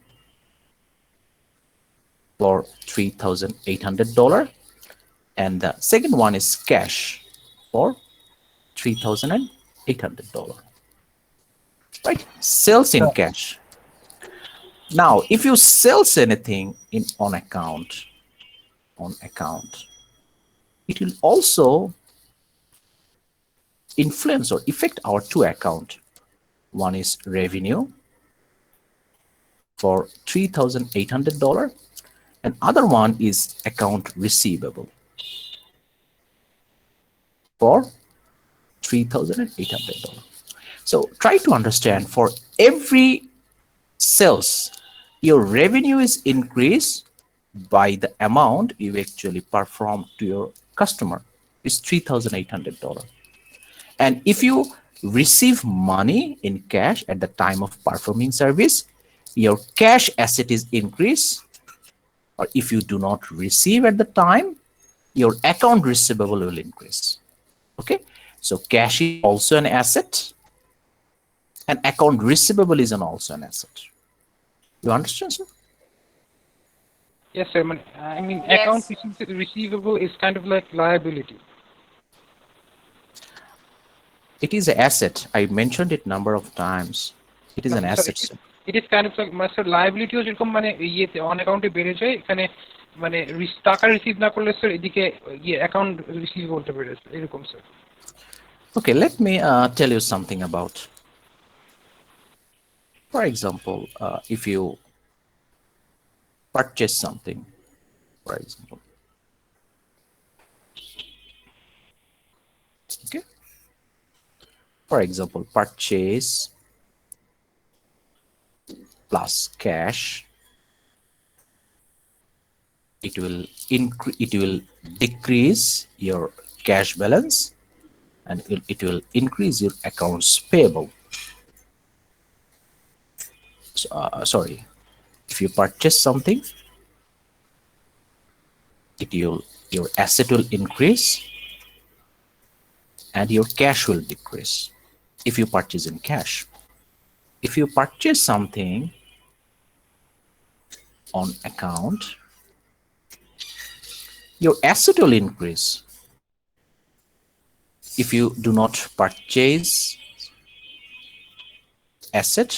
for $3,800, and the second one is cash for $3,800. Right? Sales in cash. Now, if you sells anything in on account, it will also influence or affect our two account. One is revenue for $3,800, and other one is account receivable for $3,800. So try to understand, for every sales, your revenue is increased by the amount you actually perform to your customer is $3,800. And if you receive money in cash at the time of performing service, your cash asset is increased. Or if you do not receive at the time, your account receivable will increase. Okay, so cash is also an asset, and account receivable is also an asset. You understand, sir? Yes, sir. I mean, Yes. account receivable is kind of like liability. It is an asset. I mentioned it number of times. It is an asset, sir. It is kind of like master liability ও যেরকম মানে ইয়েতে on অ্যাকাউন্টে বেড়ে যায়, এখানে মানে টাকা receive না করলে স্যার এদিকে অ্যাকাউন্ট রিসিভেবলটা বেড়ে যায় এরকম sir. Okay, let me tell you something about. For example, if you purchase something, for example, okay, for example, purchase plus cash, it will decrease your cash balance, and it will increase your accounts payable. So, sorry, if you purchase something, your asset will increase and your cash will decrease if you purchase in cash. If you purchase something on account, your asset will increase. If you do not purchase asset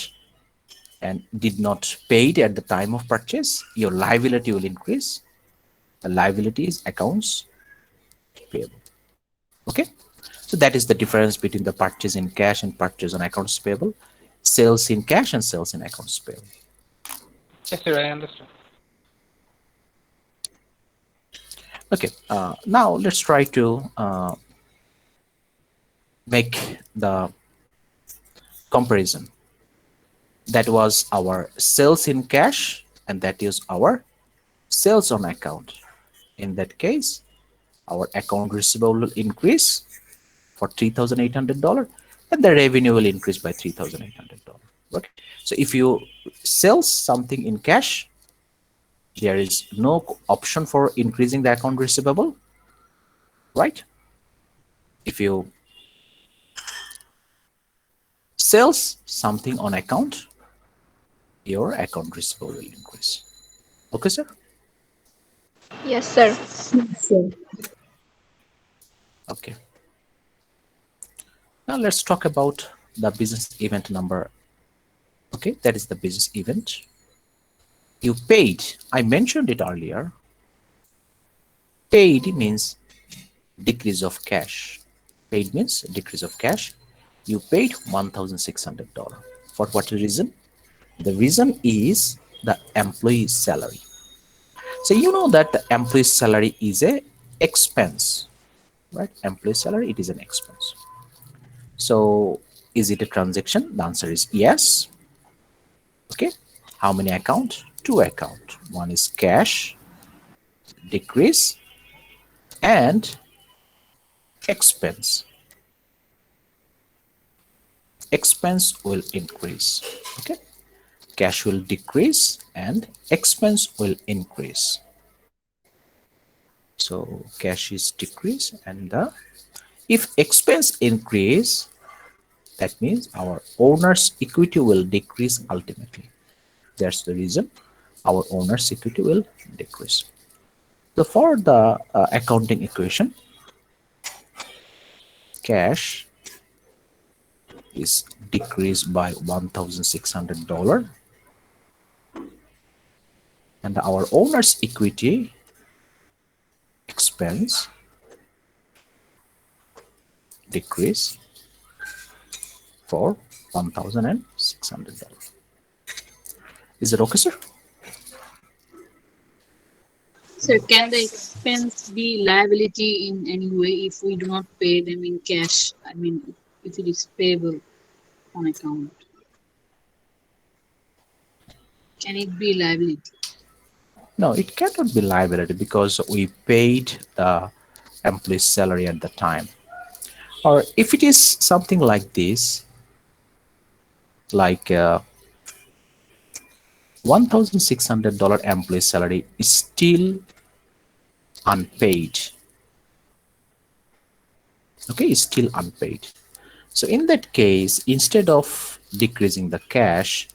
and did not pay it at the time of purchase, your liability will increase. The liability is accounts payable. Okay, so that is the difference between the purchase in cash and purchase on accounts payable, sales in cash and sales in accounts payable. Yes, sir, I understand. Okay, now let's try to make the comparison. That was our sales in cash, and that is our sales on account. In that case, our account receivable will increase for $3,800, and the revenue will increase by $3,800. Okay, so if you sell something in cash, there is no option for increasing the account receivable, right? If you sells something on account, your account receivable will increase. Okay, sir? Yes, sir. Okay. Now let's talk about the business event number. Okay, that is the business event. You paid. I mentioned it earlier. Paid means decrease of cash. Paid means decrease of cash. You paid $1,600. For what reason? The reason is the employee's salary. So you know that the employee's salary is a expense, right? Employee salary, it is an expense. So is it a transaction? The answer is yes. Okay, how many account? Two account. One is cash decrease and expense. Expense will increase. Okay, cash will decrease and expense will increase. So cash is decrease and the If expense increase, that means our owner's equity will decrease ultimately. That's the reason our owner's equity will decrease. So for the accounting equation, cash is decreased by $1,600 and our owner's equity expense decrease for $1,600. Is it okay, sir? So can the Yes, sir. expense be liability in any way if we do not pay them in cash? I mean, if it is payable on account, can it be liability? No, it cannot be liability because we paid the employee's salary at the time. Or if it is something like this, like $1,600 employee salary is still unpaid. Okay, is still unpaid. So in that case, instead of decreasing the cash,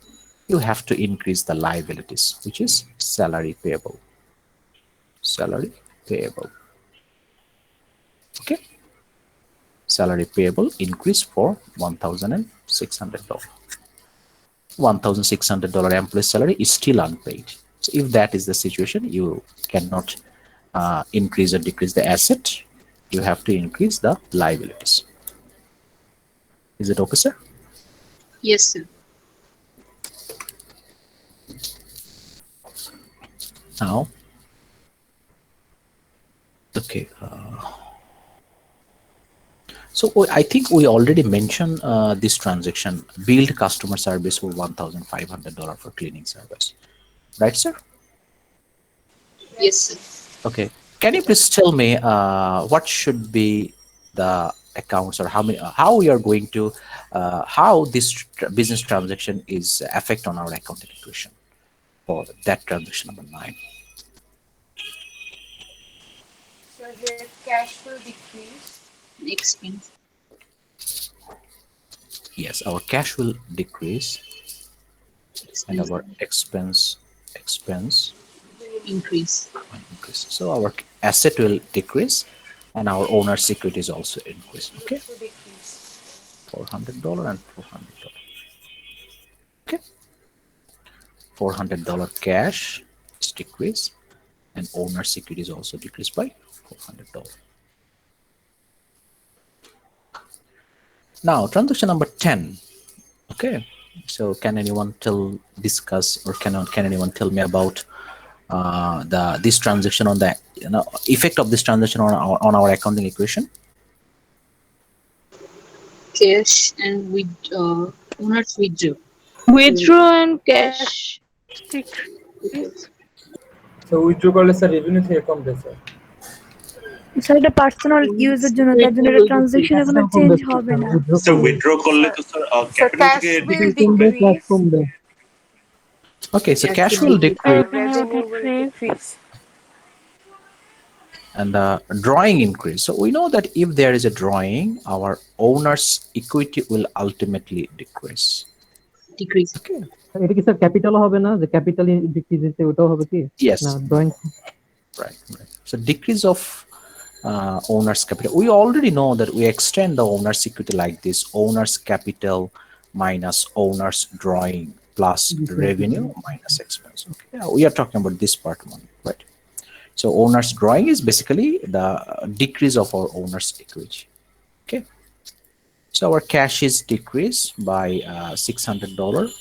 you have to increase the liabilities, which is salary payable. Salary payable. Okay, salary payable increase for $1,600. $1,600 employee salary is still unpaid. So if that is the situation, you cannot increase or decrease the asset. You have to increase the liabilities. Is it okay, sir? Yes, sir. Now, okay. So I think we already mentioned this transaction, billed customer service for $1,500 for cleaning service, right, sir? Yes, sir. Okay. Can you please tell me what should be the accounts or how many, how we are going to, how this business transaction is affect on our accounting equation for that transaction number 9? So here cash will decrease. Expense Yes, our cash will decrease and expense our expense increase. will increase. So our asset will decrease and our owner's equity is also increase. Okay, To decrease. $400 and $400. Okay, $400 cash is decreased and owner's equity is also decreased by $400. Now transaction number 10. Okay, so can anyone discuss or can anyone tell me about this transaction on the effect of this transaction on our accounting equation? Cash and with owners withdraw. Withdraw and cash decrease. তো withdraw করলে sir revenue থেকে কমবে sir. Sir এটা personal Owners ইউজের জন্য, তার জন্য equity এটা will decrease. ট্রানজেকশনে কোনো ক্যাপিটাল চেঞ্জ কমবে হবে না। উইথড্র So করলে withdraw করলে So, তো স্যার so ক্যাপিটাল cash থেকে will ক্যাপিটাল কমবে প্লাস decrease কমবে। Okay, so Cash cash will will decrease. decrease and revenue will decrease. and drawing increase. So we know that if there is a drawing, our owner's equity will ultimately decrease. Decrease. Okay. এটা কি sir ক্যাপিটালও হবে না, যে capital decrease হচ্ছে ওটাও হবে কি Yes. না drawing? Right. So decrease of owner's capital. We already know that we extend the owner's equity like this: owner's capital minus owner's drawing plus revenue minus expense. Okay. Yeah, we are talking about this part one, right? So owner's drawing is basically the decrease of our owner's equity. Okay. So our cash is decreased by $600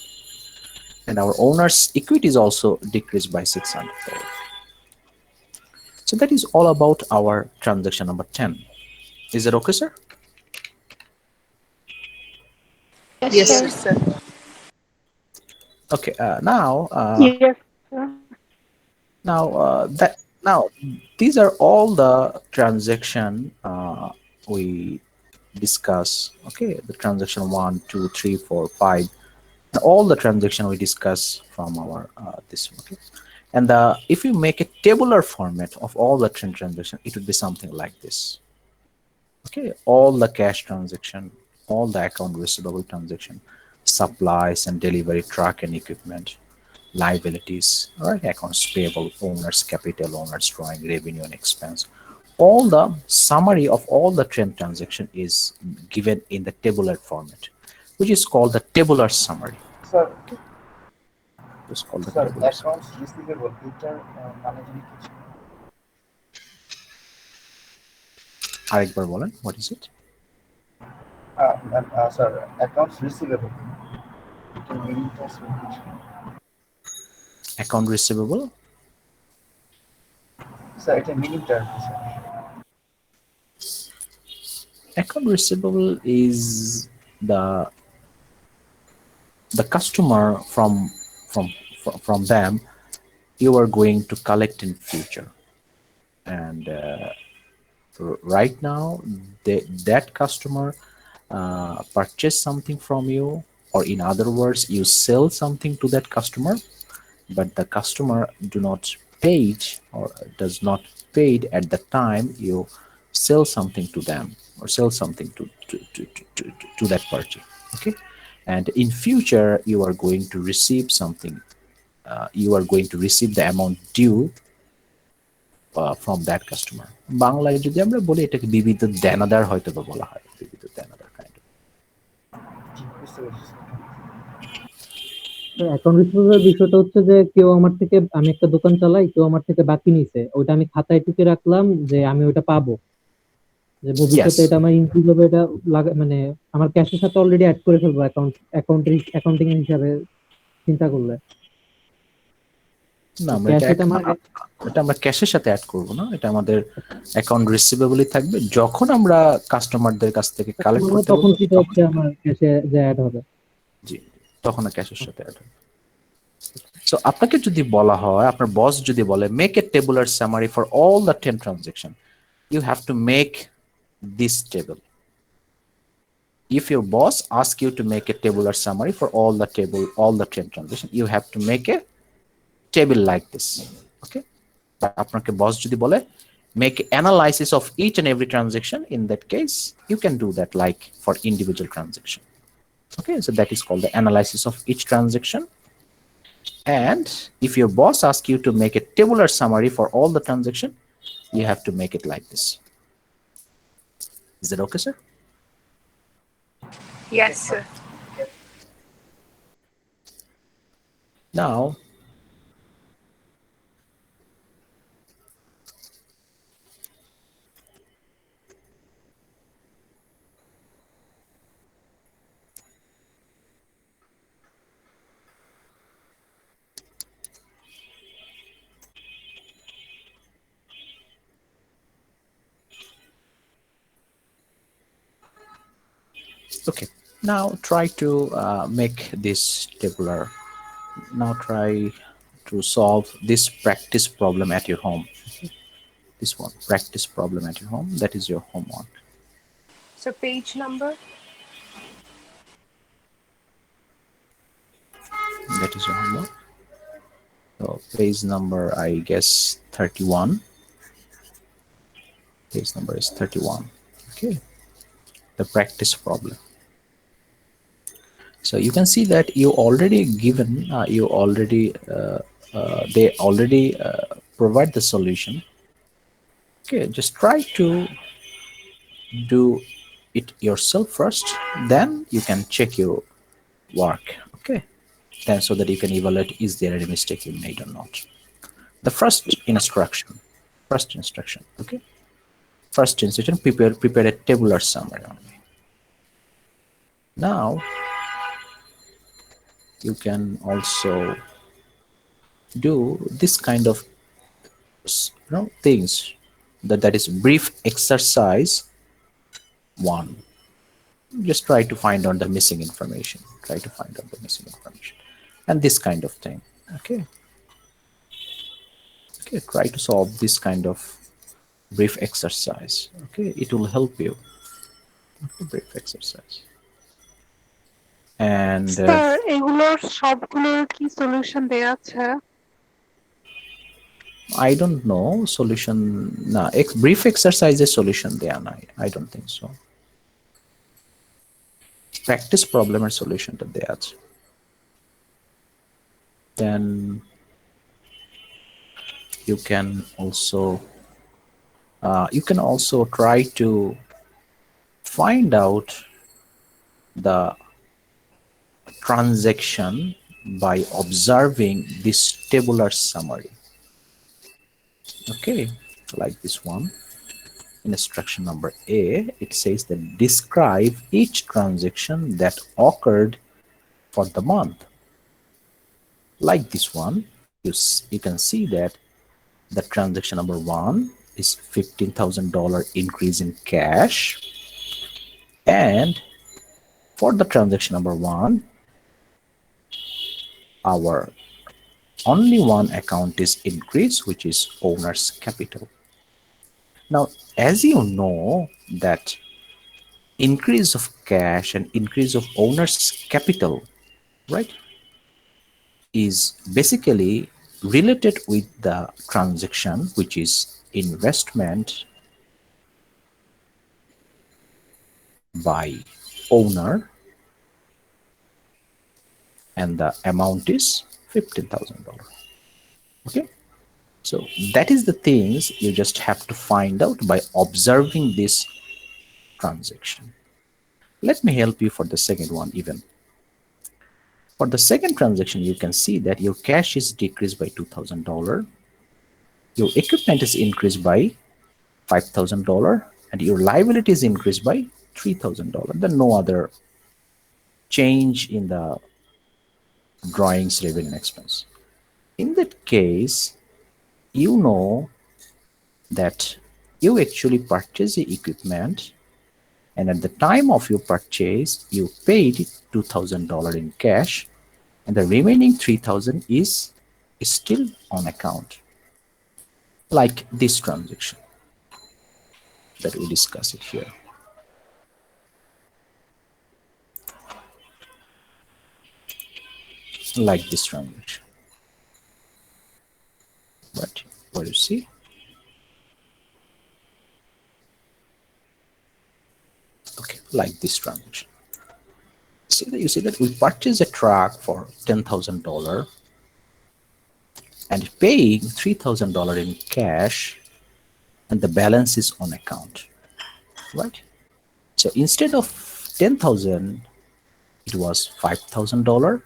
and our owner's equity is also decreased by $600. So that is all about our transaction number 10. Is that okay, sir? Yes, Yes, sir. sir. Yes, sir. Okay. Yes, sir. Now these are all the transaction we discuss. Okay, the transaction 1, 2, 3, 4, 5, all the transaction we discuss from our this one. Okay, and if you make a tabular format of all the transaction, it would be something like this. Okay, all the cash transaction, all the account receivable transaction, supplies and delivery truck and equipment, liabilities, right? Accounts payable, owners, capital, owners drawing, revenue and expense. All the summary of all the trend transaction is given in the tabular format, which is called the tabular summary. Sir, It's called the sir, tabular summary. accounts receivable এটার মানে যদি কিছু আরেকবার বলেন, what is it? Sir accounts receivable এটার মিনিংটা sir কিছু Account receivable. Sir এটা মিনিংটা কি sir Account receivable is the the customer from them you are going to collect in future, and right now that customer purchase something from you, or in other words you sell something to that customer, but the customer do not paid or does not paid at the time you sell something to them or sell something to that party. Okay, and in future you are going to receive something, you are going to receive the amount due from that customer. বাংলায় যদি আমরা বলি এটাকে বিবিধ দেনাদার হয়তো বা বলা হয়, বিবিধ দেনাদার kind of. বুঝতে পারছি অ্যাকাউন্ট রিসিভেবল বিষয়টা হচ্ছে যে কেউ আমার থেকে, আমি একটা দোকান চালাই, কেউ আমার থেকে বাকি নিছে, ওইটা আমি খাতায় টুকে রাখলাম যে আমি ওইটা পাবো, যে ভবিষ্যতে Yes. এটা আমার ইনক্রিজ হবে, এটা মানে আমার ক্যাশের সাথে অলরেডি অ্যাড করে ফেলবো অ্যাকাউন্টিং হিসাবে চিন্তা করলে। না, আমরা ক্যাশ এটা এটা আমার এটা আমরা ক্যাশের সাথে অ্যাড করব না, এটা আমাদের অ্যাকাউন্ট রিসিভেবলই থাকবে। যখন আমরা কাস্টমারদের কাছ থেকে কালেক্ট করতে তখন বলবো সেটা হচ্ছে আমার ক্যাশে যে অ্যাড হবে। জি, তখন ক্যাশের সাথে অ্যাড হবে। সো আপনাকে যদি বলা হয়, আপনার বস যদি বলে make a tabular summary for all the 10 transaction, you have to make this table. If your boss asks you to make a tabular summary for all the 10 transactions, you have to make a table like this. Okay, আপনাকে বস যদি বলে make analysis of each and every transaction, in that case you can do that like for individual transaction. Okay, so that is called the analysis of each transaction. And if your boss asks you to make a tabular summary for all the transaction, you have to make it like this. Is that okay, sir? Yes, sir. Now okay, now try to make this tabular. Now try to solve this practice problem at your home. This one, practice problem at your home, that is your homework. So page number? That is your homework. So page number, I guess 31. Page number is 31. Okay, the practice problem. So you can see that you already given, they already provide the solution. Okay, just try to do it yourself first, then you can check your work. Okay, then so that you can evaluate is there any mistake you made or not. The first instruction, okay, first instruction, prepare a tabular summary only. Now you can also do this kind of things, that is brief exercise 1. Just try to find out the missing information, and this kind of thing. Okay, try to solve this kind of brief exercise. Okay, it will help you. Brief exercise. And sir এগুলোর সবগুলোর কি solution দেয়া আছে? I don't know solution. No, brief exercises solution there. I don't think so. Practice problem or solution to that. Then you can also try to find out the transaction by observing this tabular summary. Okay, like this one. In instruction number A, it says that describe each transaction that occurred for the month. Like this one, you can see that the transaction number 1 is $15,000 increase in cash, and for the transaction number 1, our only one account is increase, which is owner's capital. Now, as you know that increase of cash and increase of owner's capital, right, is basically related with the transaction, which is investment by owner, and the amount is $15,000. Okay, so that is the things you just have to find out by observing this transaction. Let me help you for the second one. Even for the second transaction, you can see that your cash is decreased by $2,000, your equipment is increased by $5,000, and your liability is increased by $3,000. Then no other change in the drawings, revenue, and expense. In that case, you know that you actually purchase the equipment, and at the time of your purchase, you paid $2,000 in cash, and the remaining $3,000 is still on account, like this transaction that we discuss it here. Like this transaction, right? What you see? Okay, like this transaction. You see that we purchased a truck for $10,000 and paying $3,000 in cash, and the balance is on account, right? So instead of 10,000, it was $5,000,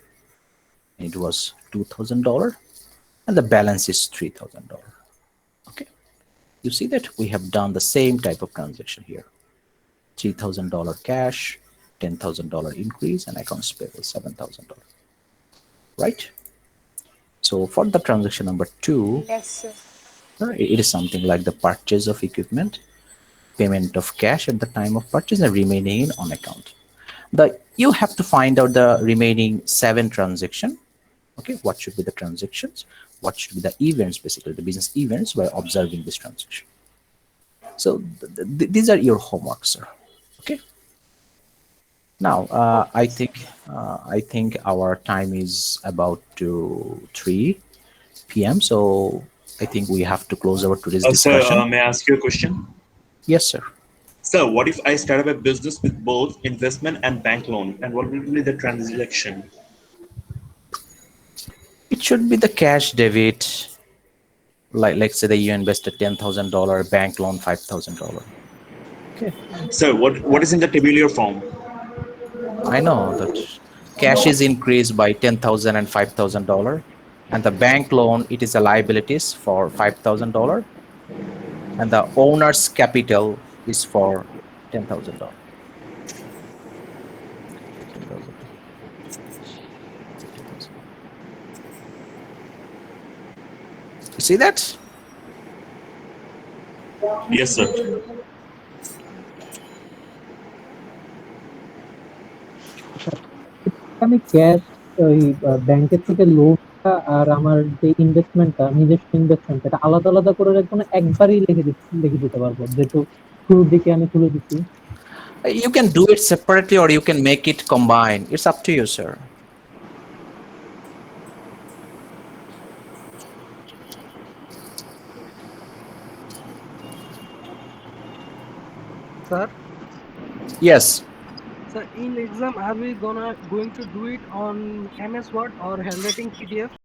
and it was $2,000, and the balance is $3,000. Okay, you see that we have done the same type of transaction here. $3,000 cash, $10,000 increase, and accounts payable $7,000. Right? So for the transaction number 2, Yes, sir. it is something like the purchase of equipment, payment of cash at the time of purchase, and remaining on account. You have to find out the remaining 7 transaction. Okay, what should be the transactions? What should be the events, basically the business events, by observing this transaction. So these are your homework, sir. Okay. Now I think our time is about to 3 p.m. So I think we have to close our today's discussion. Sir, may I ask you a question? Yes, sir. So what if I start up a business with both investment and bank loan, and what will be the transaction? It should be the cash debit. Like say that you invested $10,000, bank loan $5,000. Okay. So what is in the tabular form? I know that cash is increased by $10,000 and $5,000, and the bank loan, it is a liabilities for $5,000, and the owner's capital is for $10,000. You see that? Yes, sir. আমি cash ওই ব্যাংকের থেকে লোনটা আর আমার যে ইনভেস্টমেন্টটা, নিজস্ব investment, এটা আলাদা আলাদা করে রাখবো না একবারই লিখে দিতে পারবো, যেহেতু শুরুর দিকে আমি খুলে দিচ্ছি? You can do it separately or you can make it combined. It's up to you, sir. sir. Yes. Sir, in exam, are we going to do it on MS Word or handwriting PDF?